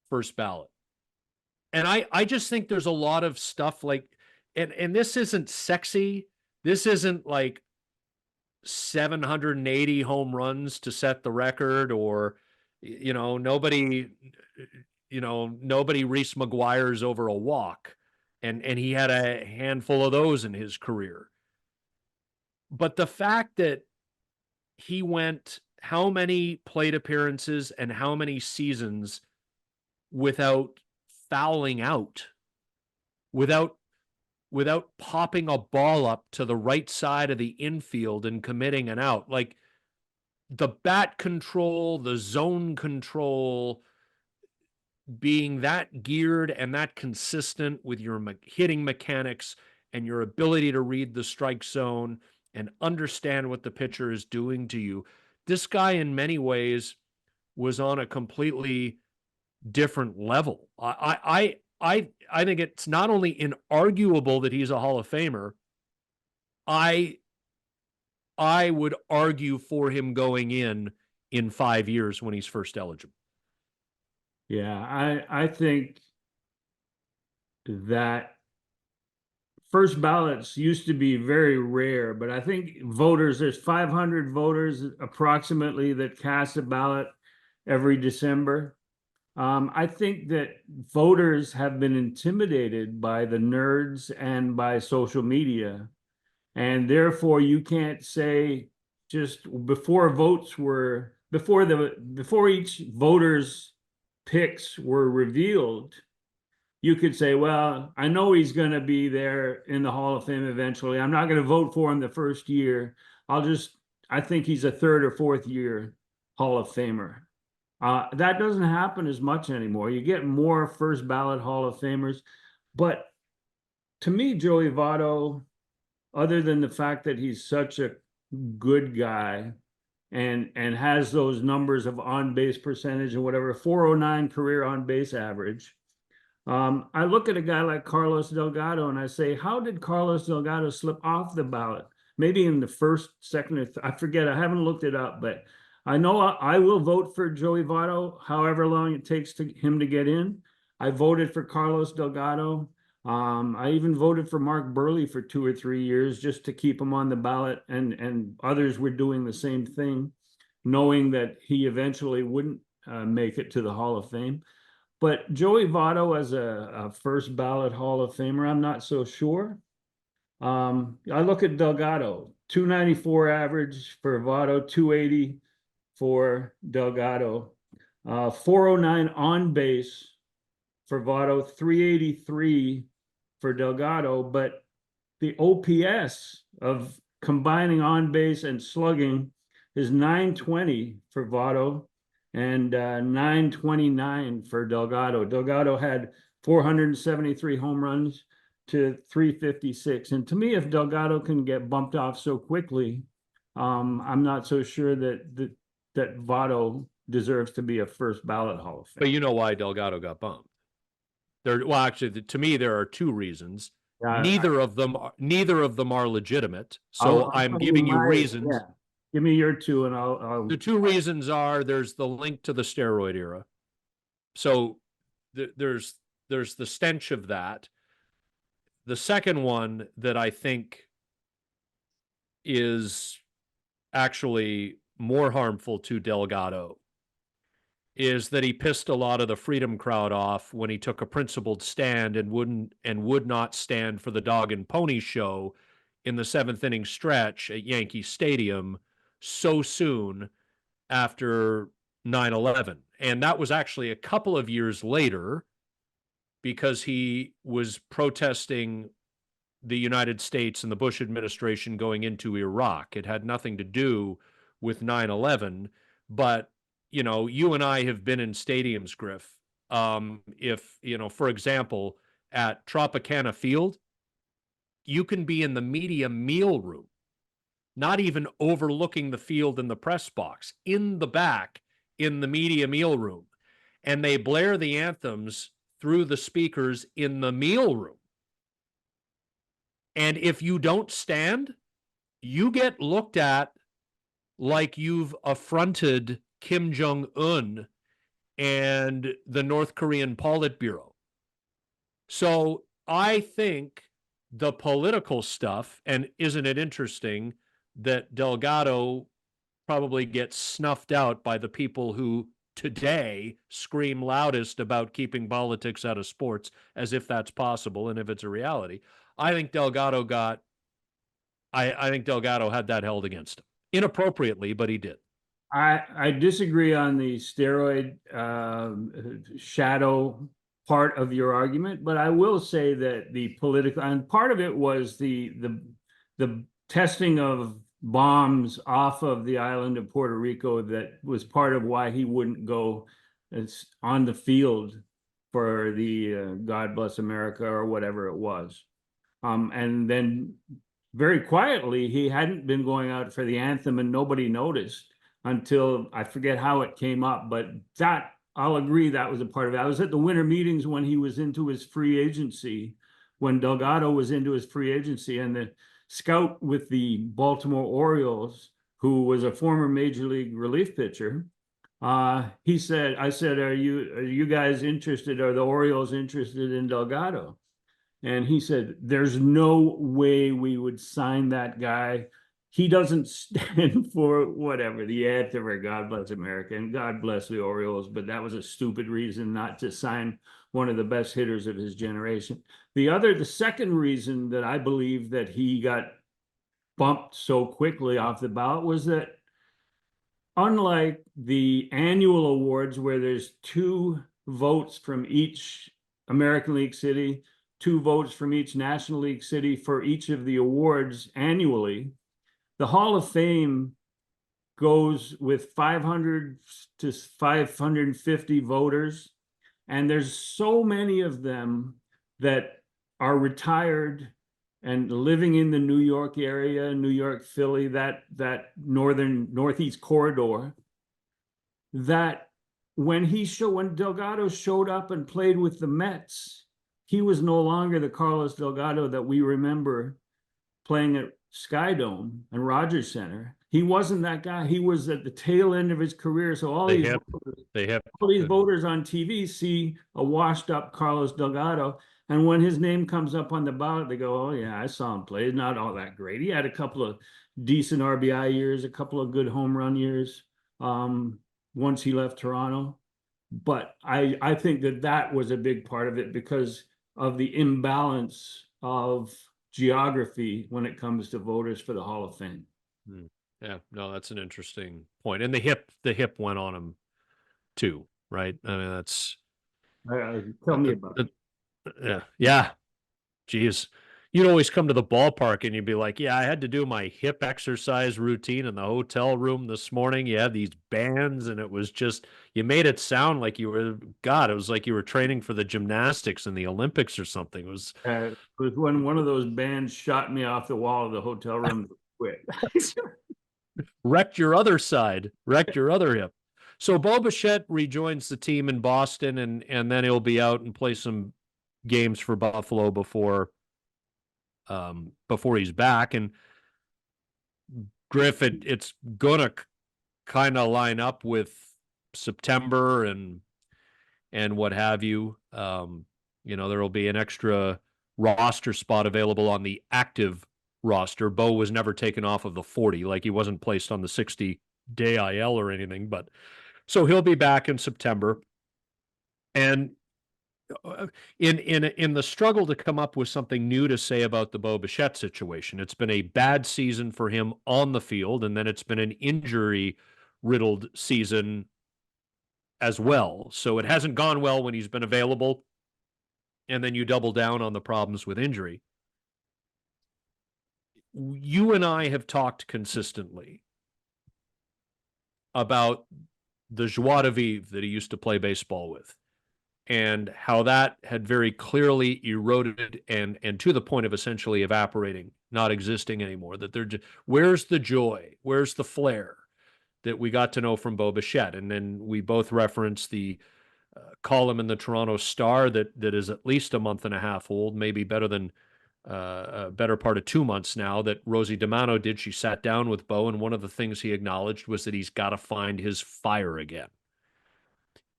first ballot. And I just think there's a lot of stuff like, and this isn't sexy. This isn't like 780 home runs to set the record, or, nobody Reese McGuire's over a walk. And he had a handful of those in his career. But the fact that he went how many plate appearances and how many seasons without fouling out, without popping a ball up to the right side of the infield and committing an out, like the bat control, the zone control, being that geared and that consistent with your hitting mechanics and your ability to read the strike zone and understand what the pitcher is doing to you. This guy, in many ways, was on a completely different level. I think it's not only inarguable that he's a Hall of Famer. I would argue for him going in 5 years when he's first eligible. Yeah, I think that first ballots used to be very rare, but I think there's 500 voters approximately that cast a ballot every December. I think that voters have been intimidated by the nerds and by social media, and therefore you can't say just before each voter's picks were revealed, you could say, well, I know he's going to be there in the Hall of Fame eventually. I'm not going to vote for him the first year. I think he's a third or fourth year Hall of Famer. That doesn't happen as much anymore. You get more first ballot Hall of Famers. But to me, Joey Votto, other than the fact that he's such a good guy and has those numbers of on-base percentage and whatever, 409 career on-base average, I look at a guy like Carlos Delgado and I say, how did Carlos Delgado slip off the ballot? Maybe in the first, second, or I forget. I haven't looked it up, but I know I will vote for Joey Votto, however long it takes him to get in. I voted for Carlos Delgado. I even voted for Mark Burley for 2 or 3 years just to keep him on the ballot, and others were doing the same thing, knowing that he eventually wouldn't make it to the Hall of Fame. But Joey Votto as a first ballot Hall of Famer, I'm not so sure. I look at Delgado, 294 average for Votto, 280 for Delgado, 409 on base for Votto, 383 for Delgado. But the OPS of combining on base and slugging is 920 for Votto and 929 for Delgado. Delgado had 473 home runs to 356. And to me, if Delgado can get bumped off so quickly, I'm not so sure that Votto deserves to be a first ballot Hall of Fame. But you know why Delgado got bumped? Well, actually, to me, there are two reasons. Uh, Neither of them are legitimate. So I'll I'm tell you giving you my, reasons. yeah. Give me your two, and The two reasons are there's the link to the steroid era. So there's the stench of that. The second one that I think is actually more harmful to Delgado is that he pissed a lot of the freedom crowd off when he took a principled stand and would not stand for the dog and pony show in the seventh inning stretch at Yankee Stadium so soon after 9/11. And that was actually a couple of years later because he was protesting the United States and the Bush administration going into Iraq. It had nothing to do with 9/11, but you and I have been in stadiums, Griff. If, for example, at Tropicana Field, you can be in the media meal room, not even overlooking the field in the press box, in the back in the media meal room. And they blare the anthems through the speakers in the meal room. And if you don't stand, you get looked at like you've affronted Kim Jong-un and the North Korean Politburo. So I think the political stuff, and isn't it interesting that Delgado probably gets snuffed out by the people who today scream loudest about keeping politics out of sports, as if that's possible and if it's a reality. I think Delgado had that held against him inappropriately, but he did. I disagree on the steroid shadow part of your argument, but I will say that the political, and part of it was the testing of bombs off of the island of Puerto Rico that was part of why he wouldn't go on the field for the God Bless America or whatever it was. And then very quietly, he hadn't been going out for the anthem and nobody noticed until I forget how it came up, but that I'll agree that was a part of it. I was at the winter meetings when he was into his free agency, when Delgado was into his free agency, and the scout with the Baltimore Orioles, who was a former major league relief pitcher, I said, are you guys interested? Are the Orioles interested in Delgado? And he said, there's no way we would sign that guy. He doesn't stand for whatever, the anthem or God Bless America, and God bless the Orioles, but that was a stupid reason not to sign one of the best hitters of his generation. The second reason that I believe that he got bumped so quickly off the ballot was that unlike the annual awards where there's 2 votes from each American League city, 2 votes from each National League city for each of the awards annually, the Hall of Fame goes with 500 to 550 voters, and there's so many of them that are retired and living in the New York area, New York, Philly, that northeast corridor, that when Delgado showed up and played with the Mets, he was no longer the Carlos Delgado that we remember playing at Sky Dome and Rogers Center. He wasn't that guy. He was at the tail end of his career. So all these voters on TV see a washed up Carlos Delgado. And when his name comes up on the ballot, they go, oh yeah, I saw him play. Not all that great. He had a couple of decent RBI years, a couple of good home run years once he left Toronto. But I think that was a big part of it because of the imbalance of geography when it comes to voters for the Hall of Fame. Yeah, no, that's an interesting point. And the hip went on him too, right? I mean, that's tell me about it. Yeah. Geez. You'd always come to the ballpark and you'd be like, yeah, I had to do my hip exercise routine in the hotel room this morning. You had these bands and it was just, you made it sound like it was like you were training for the gymnastics in the Olympics or something. It was when one of those bands shot me off the wall of the hotel room to quit. Wrecked your other hip. So Bo Bichette rejoins the team in Boston and then he'll be out and play some games for Buffalo before he's back. And Griff, it's gonna kind of line up with September and what have you. There will be an extra roster spot available on the active roster. Bo was never taken off of the 40, like he wasn't placed on the 60-day IL or anything, but so he'll be back in September. And in the struggle to come up with something new to say about the Bo Bichette situation, it's been a bad season for him on the field, and then it's been an injury riddled season as well. So it hasn't gone well when he's been available, and then you double down on the problems with injury. You and I have talked consistently about the joie de vivre that he used to play baseball with, and how that had very clearly eroded and to the point of essentially evaporating, not existing anymore. That where's the joy? Where's the flair that we got to know from Bo Bichette? And then we both referenced the column in the Toronto Star that is at least a month and a half old, maybe better than a better part of 2 months now, that Rosie DiMano did. She sat down with Bo, and one of the things he acknowledged was that he's got to find his fire again.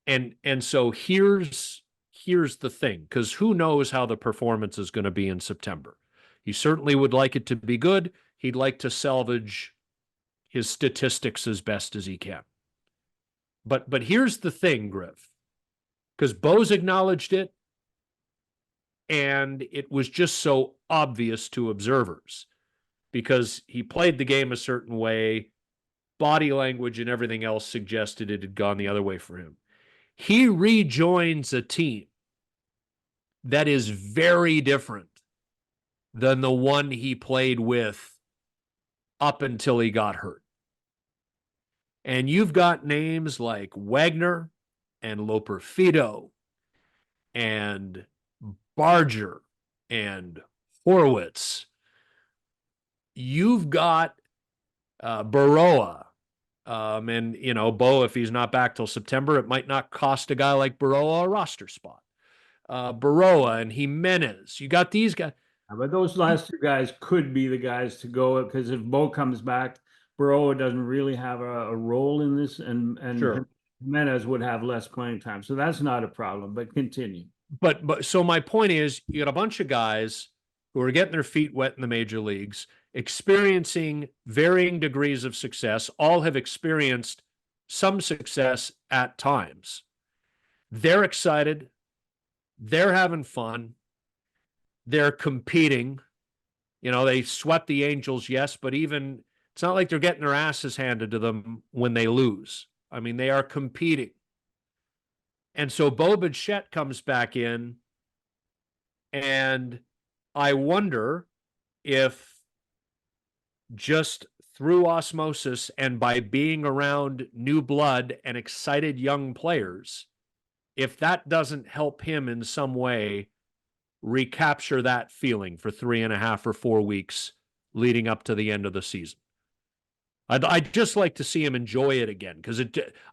And so here's the thing, because who knows how the performance is going to be in September. He certainly would like it to be good. He'd like to salvage his statistics as best as he can. But here's the thing, Griff, because Bo's acknowledged it, and it was just so obvious to observers because he played the game a certain way. Body language and everything else suggested it had gone the other way for him. He rejoins a team that is very different than the one he played with up until he got hurt. And you've got names like Wagner and Loperfido and Barger and Horwitz. You've got Baroa. And, Bo, if he's not back till September, it might not cost a guy like Baroa a roster spot. Baroa and Jimenez. You got these guys. But those last two guys could be the guys to go, because if Bo comes back, Baroa doesn't really have a role in this, and Sure. Jimenez would have less playing time. So that's not a problem, but continue. But so my point is, you got a bunch of guys who are getting their feet wet in the major leagues, experiencing varying degrees of success. All have experienced some success at times. They're excited. They're having fun. They're competing. They swept the Angels, yes, but even it's not like they're getting their asses handed to them when they lose. I mean, they are competing. And so Bo Bichette comes back in, and I wonder if just through osmosis and by being around new blood and excited young players, if that doesn't help him in some way recapture that feeling for 3.5 or 4 weeks leading up to the end of the season. I'd just like to see him enjoy it again, because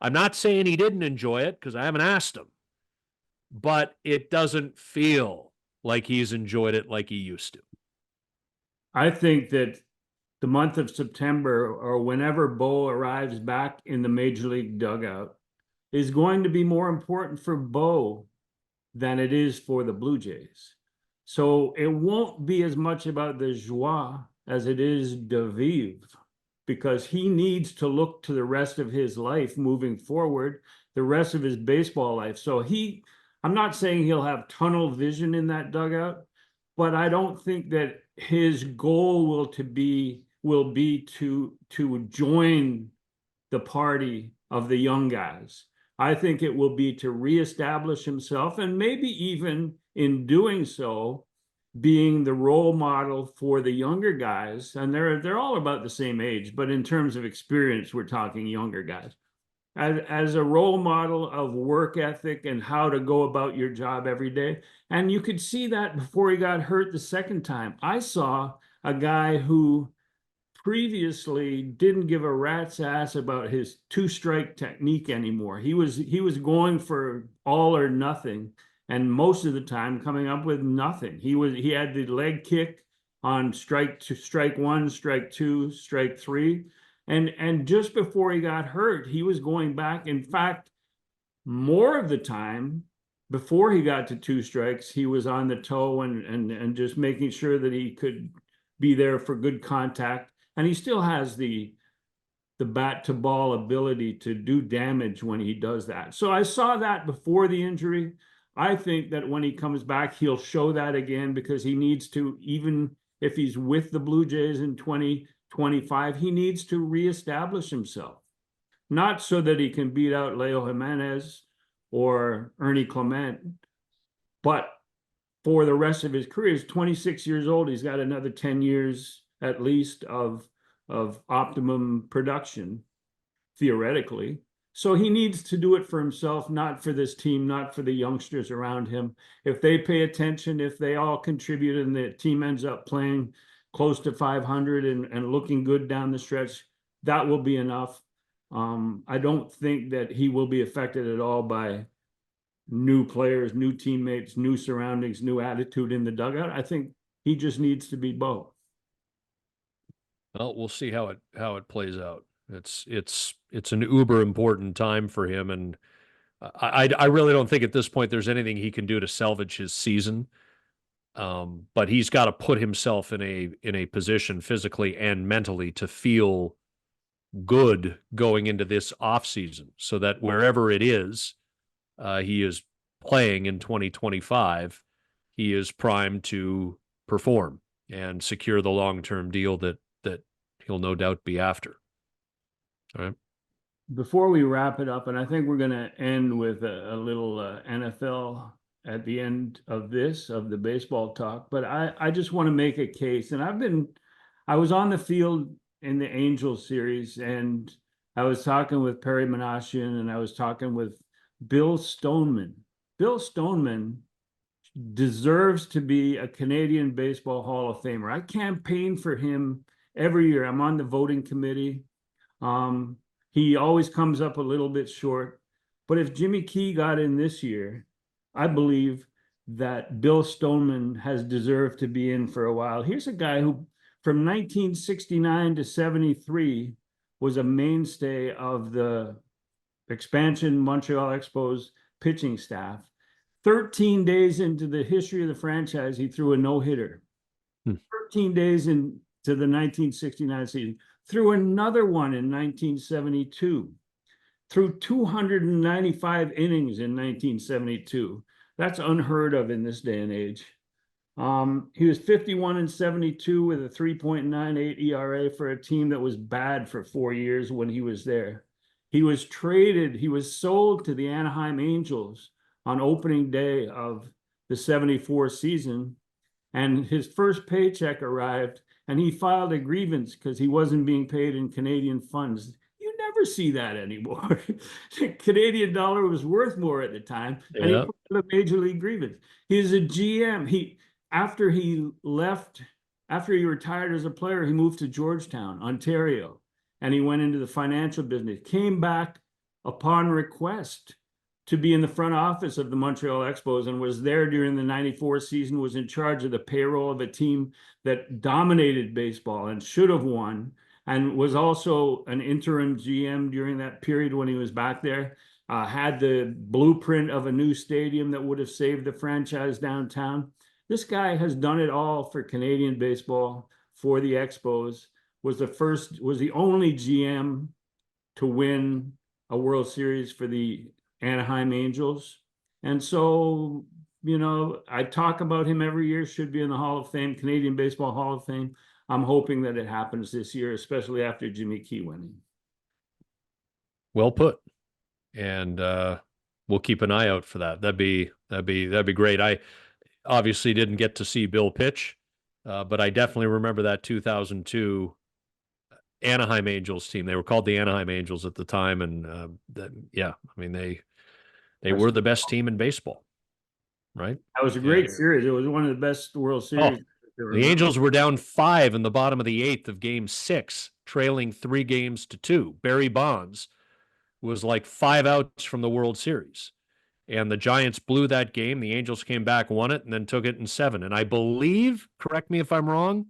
I'm not saying he didn't enjoy it, because I haven't asked him, but it doesn't feel like he's enjoyed it like he used to. I think that the month of September, or whenever Bo arrives back in the major league dugout, is going to be more important for Bo than it is for the Blue Jays. So it won't be as much about the joie as it is de vivre, because he needs to look to the rest of his life moving forward, the rest of his baseball life. So I'm not saying he'll have tunnel vision in that dugout, but I don't think that his goal will be to join the party of the young guys. I think it will be to reestablish himself, and maybe even in doing so, being the role model for the younger guys. And they're all about the same age, but in terms of experience, we're talking younger guys. As a role model of work ethic and how to go about your job every day. And you could see that before he got hurt the second time. I saw a guy who previously didn't give a rat's ass about his 2-strike technique anymore. He was going for all or nothing. and most of the time coming up with nothing. He had the leg kick on strike one, strike two, strike three. And just before he got hurt, he was going back. In fact, more of the time before he got to two strikes, he was on the toe and just making sure that he could be there for good contact. And he still has the bat to ball ability to do damage when he does that. So I saw that before the injury. I think that when he comes back, he'll show that again, because he needs to, even if he's with the Blue Jays in 2025, he needs to reestablish himself. Not so that he can beat out Leo Jimenez or Ernie Clement, but for the rest of his career. He's 26 years old. He's got another 10 years at least of optimum production, theoretically. So he needs to do it for himself, not for this team, not for the youngsters around him. If they pay attention, if they all contribute and the team ends up playing close to 500 and looking good down the stretch, that will be enough. I don't think that he will be affected at all by new players, new teammates, new surroundings, new attitude in the dugout. I think he just needs to be Bo. Well, we'll see how it plays out. It's an uber important time for him, and I really don't think at this point there's anything he can do to salvage his season. But he's got to put himself in a position physically and mentally to feel good going into this off season, so that wherever it is he is playing in 2025, he is primed to perform and secure the long-term deal that he'll no doubt be after. All right. Before we wrap it up, and I think we're going to end with a little NFL at the end of the baseball talk, but I just want to make a case. And I was on the field in the Angels series, and I was talking with Perry Menashian, and I was talking with Bill Stoneman. Bill Stoneman deserves to be a Canadian Baseball Hall of Famer. I campaign for him every year. I'm on the voting committee. He always comes up a little bit short. But if Jimmy Key got in this year, I believe that Bill Stoneman has deserved to be in for a while. Here's a guy who, from 1969 to 73, was a mainstay of the expansion Montreal Expos pitching staff. 13 days into the history of the franchise, he threw a no-hitter. 13 days into the 1969 season. Threw another one in 1972. Threw 295 innings in 1972. That's unheard of in this day and age. He was 51-72 with a 3.98 ERA for a team that was bad for 4 years when he was there. He was sold to the Anaheim Angels on opening day of the 74 season, and his first paycheck arrived, and he filed a grievance because he wasn't being paid in Canadian funds. You never see that anymore. The Canadian dollar was worth more at the time, and he put a major league grievance. He was a GM. After he retired as a player, he moved to Georgetown, Ontario, and he went into the financial business. Came back upon request to be in the front office of the Montreal Expos, and was there during the 94 season, was in charge of the payroll of a team that dominated baseball and should have won, and was also an interim GM during that period when he was back there. Had the blueprint of a new stadium that would have saved the franchise downtown. This guy has done it all for Canadian baseball, for the Expos, was the only GM to win a World Series for the Anaheim Angels. And so, I talk about him every year, should be in the Hall of Fame, Canadian Baseball Hall of Fame. I'm hoping that it happens this year, especially after Jimmy Key winning. Well put. And we'll keep an eye out for that. That'd be great. I obviously didn't get to see Bill pitch, but I definitely remember that 2002 Anaheim Angels team. They were called the Anaheim Angels at the time, and they were the best team in baseball, right? That was a great series. It was one of the best World Series. The Angels were down 5 in the bottom of the 8th of Game 6, trailing 3-2. Barry Bonds was like 5 outs from the World Series. and the Giants blew that game. The Angels came back, won it, and then took it in 7. And I believe, correct me if I'm wrong,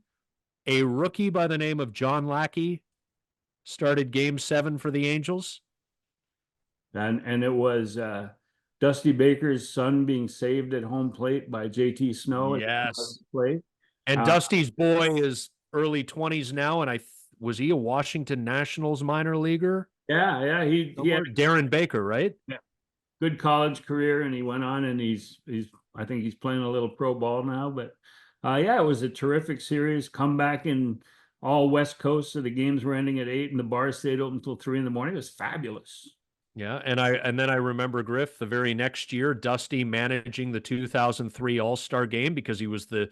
a rookie by the name of John Lackey started game 7 for the Angels. And it was Dusty Baker's son being saved at home plate by JT Snow at Yes. the plate. And Dusty's boy is early 20s now, and was he a Washington Nationals minor leaguer? Yeah, he had Darren Baker, right? Yeah. Good college career, and he went on, and he's I think he's playing a little pro ball now. But yeah, it was a terrific series. Comeback in all West Coast, so the games were ending at 8, and the bars stayed open until 3 in the morning. It was fabulous. Yeah, and then I remember, Griff, the very next year, Dusty managing the 2003 All-Star game because he was the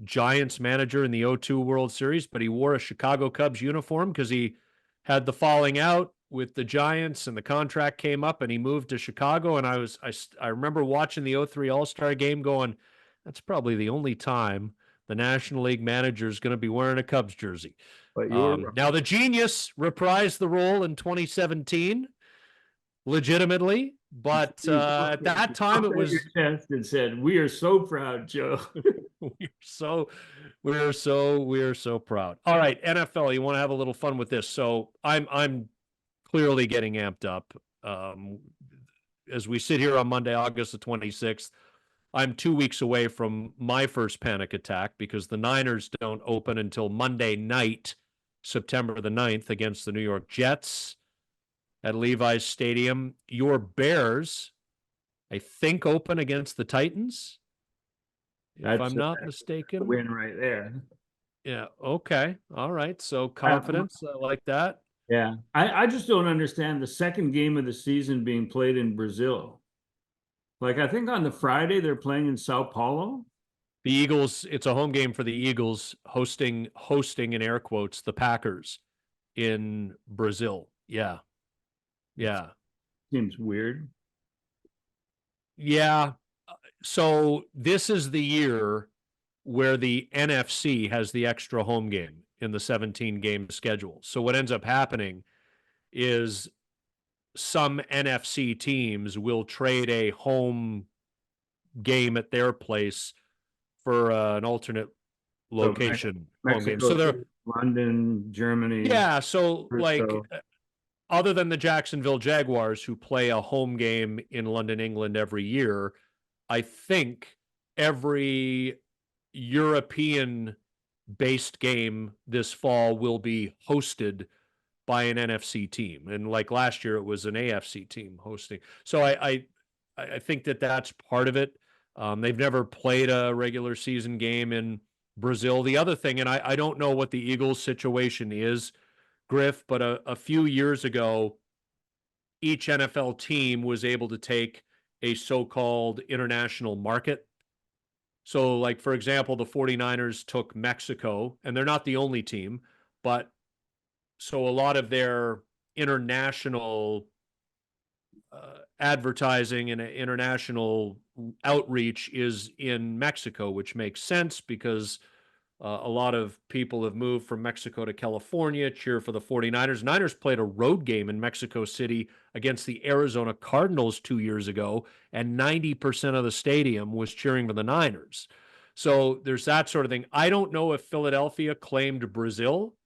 Giants manager in the 0-2 World Series, but he wore a Chicago Cubs uniform because he had the falling out with the Giants and the contract came up and he moved to Chicago. And I remember watching the 0-3 All-Star game going, that's probably the only time the National League manager is going to be wearing a Cubs jersey. But now the genius reprised the role in 2017 legitimately, but at that time it was test and said, "We are so proud, Joe." we're so proud. All right, NFL, you want to have a little fun with this? So I'm clearly getting amped up. As we sit here on Monday, August the 26th, I'm 2 weeks away from my first panic attack because the Niners don't open until Monday night, September the 9th, against the New York Jets at Levi's Stadium. Your Bears, I think, open against the Titans, if I'm not mistaken. Win right there. Yeah, okay. All right. So confidence, I like that. Yeah. I just don't understand the second game of the season being played in Brazil. Like, I think on the Friday they're playing in Sao Paulo. The Eagles, it's a home game for the Eagles hosting in air quotes the Packers in Brazil. Yeah. Yeah. Seems weird. Yeah. So this is the year where the NFC has the extra home game in the 17-game schedule. So what ends up happening is some NFC teams will trade a home game at their place for an alternate location home game. So they're London, Germany. Yeah, so like other than the Jacksonville Jaguars, who play a home game in London, England every year, I think every European-based game this fall will be hosted by an NFC team. And like last year, it was an AFC team hosting. So I think that's part of it. They've never played a regular season game in Brazil. The other thing, and I don't know what the Eagles situation is, Griff, but a few years ago, each NFL team was able to take a so-called international market. So, like, for example, the 49ers took Mexico, and they're not the only team, but so a lot of their international advertising and international outreach is in Mexico, which makes sense because a lot of people have moved from Mexico to California, cheer for the 49ers. Niners played a road game in Mexico City against the Arizona Cardinals 2 years ago, and 90% of the stadium was cheering for the Niners. So there's that sort of thing. I don't know if Philadelphia claimed Brazil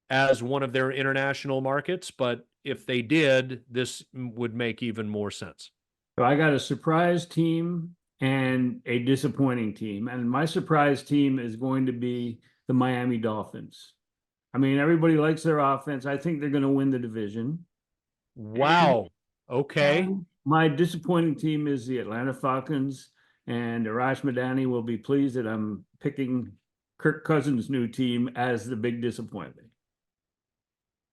as one of their international markets, but if they did, this would make even more sense. So I got a surprise team and a disappointing team. And my surprise team is going to be the Miami Dolphins. I mean, everybody likes their offense. I think they're going to win the division. Wow. Okay. My disappointing team is the Atlanta Falcons, and Arash Madani will be pleased that I'm picking Kirk Cousins' new team as the big disappointment.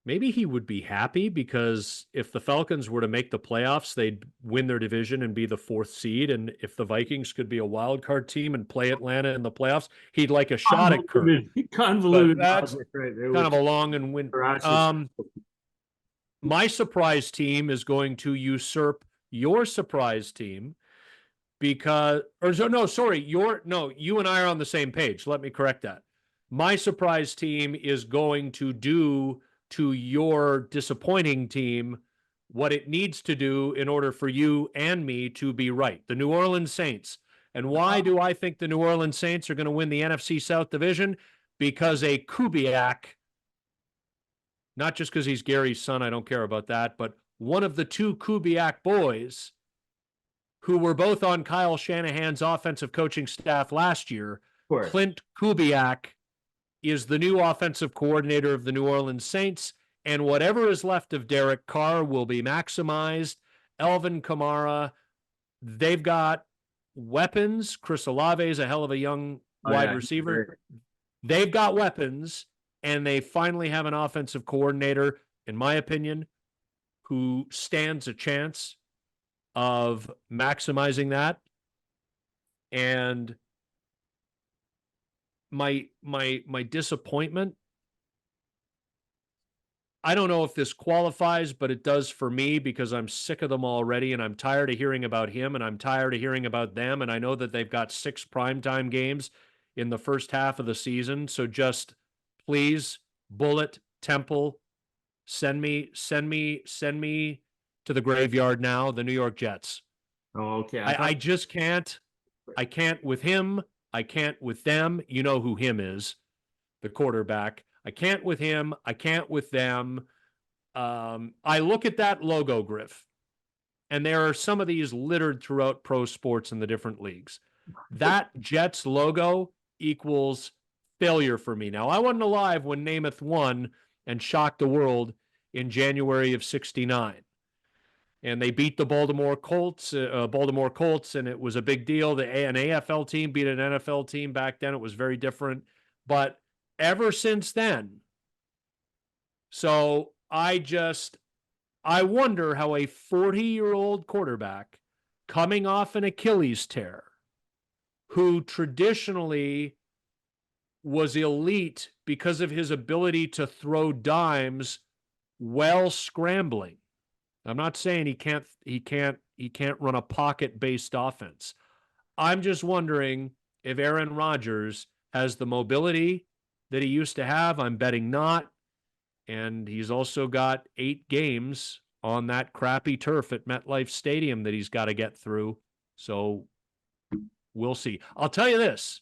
Maybe he would be happy because if the Falcons were to make the playoffs, they'd win their division and be the 4th seed. And if the Vikings could be a wild card team and play Atlanta in the playoffs, he'd like a shot at Kirk. Convoluted. But that's kind of a long and win. My surprise team is going to usurp your surprise team because, you and I are on the same page. Let me correct that. My surprise team is going to do to your disappointing team what it needs to do in order for you and me to be right. The New Orleans Saints. And why do I think the New Orleans Saints are going to win the NFC South Division? Because a Kubiak, not just because he's Gary's son, I don't care about that, but one of the two Kubiak boys who were both on Kyle Shanahan's offensive coaching staff last year, Clint Kubiak is the new offensive coordinator of the New Orleans Saints, and whatever is left of Derek Carr will be maximized. Alvin Kamara, they've got weapons. Chris Olave is a hell of a young wide receiver. They've got weapons, and they finally have an offensive coordinator, in my opinion, who stands a chance of maximizing that. And my disappointment, I don't know if this qualifies, but it does for me because I'm sick of them already, and I'm tired of hearing about him, and I'm tired of hearing about them, and I know that they've got 6 primetime games in the first half of the season. So just please, Bullet, Temple, send me to the graveyard now, the New York Jets. Oh, okay. I just can't. I can't with him. I can't with them. You know who him is, the quarterback. I can't with him. I can't with them. I look at that logo, Griff, and there are some of these littered throughout pro sports in the different leagues. That Jets logo equals failure for me. Now, I wasn't alive when Namath won and shocked the world in January of '69. And they beat the Baltimore Colts, and it was a big deal. An AFL team beat an NFL team back then. It was very different. But ever since then, so I wonder how a 40-year-old quarterback coming off an Achilles tear, who traditionally was elite because of his ability to throw dimes while scrambling. I'm not saying he can't run a pocket-based offense. I'm just wondering if Aaron Rodgers has the mobility that he used to have. I'm betting not. And he's also got 8 games on that crappy turf at MetLife Stadium that he's got to get through. So we'll see. I'll tell you this.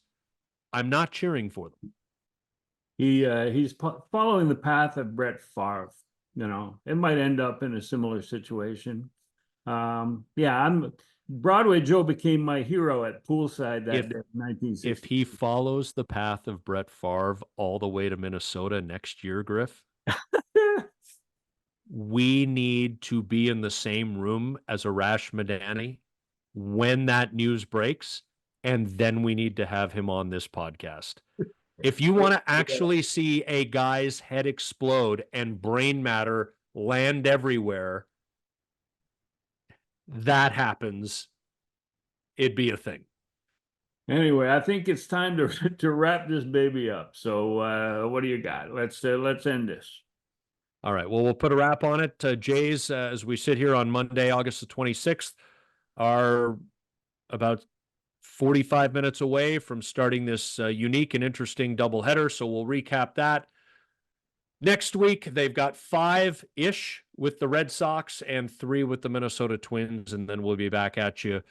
I'm not cheering for them. He's following the path of Brett Favre. You know, it might end up in a similar situation. Broadway Joe became my hero at poolside that day, 1960. If he follows the path of Brett Favre all the way to Minnesota next year, Griff, we need to be in the same room as Arash Madani when that news breaks, and then we need to have him on this podcast. If you want to actually see a guy's head explode and brain matter land everywhere, that happens, it'd be a thing. Anyway, I think it's time to wrap this baby up. So what do you got? Let's end this. All right. Well, we'll put a wrap on it. Jays, as we sit here on Monday, August the 26th, are about 45 minutes away from starting this unique and interesting doubleheader. So we'll recap that. Next week, they've got 5-ish with the Red Sox and 3 with the Minnesota Twins. And then we'll be back at you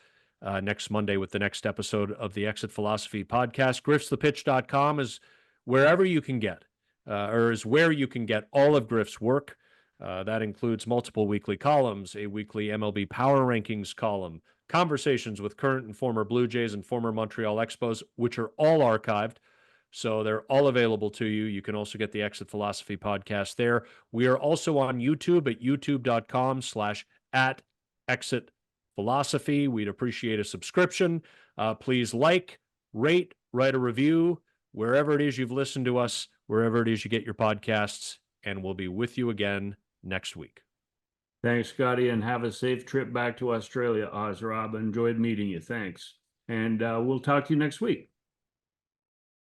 next Monday with the next episode of the Exit Philosophy podcast. GriffsThePitch.com is wherever you can get, or is where you can get all of Griff's work. That includes multiple weekly columns, a weekly MLB Power Rankings column, conversations with current and former Blue Jays and former Montreal Expos, which are all archived. So they're all available to you. You can also get the Exit Philosophy podcast there. We are also on YouTube at youtube.com/@ExitPhilosophy. We'd appreciate a subscription. Please like, rate, write a review, wherever it is you've listened to us, wherever it is you get your podcasts, and we'll be with you again next week. Thanks, Scotty, and have a safe trip back to Australia, Oz Rob. Enjoyed meeting you. Thanks. And we'll talk to you next week.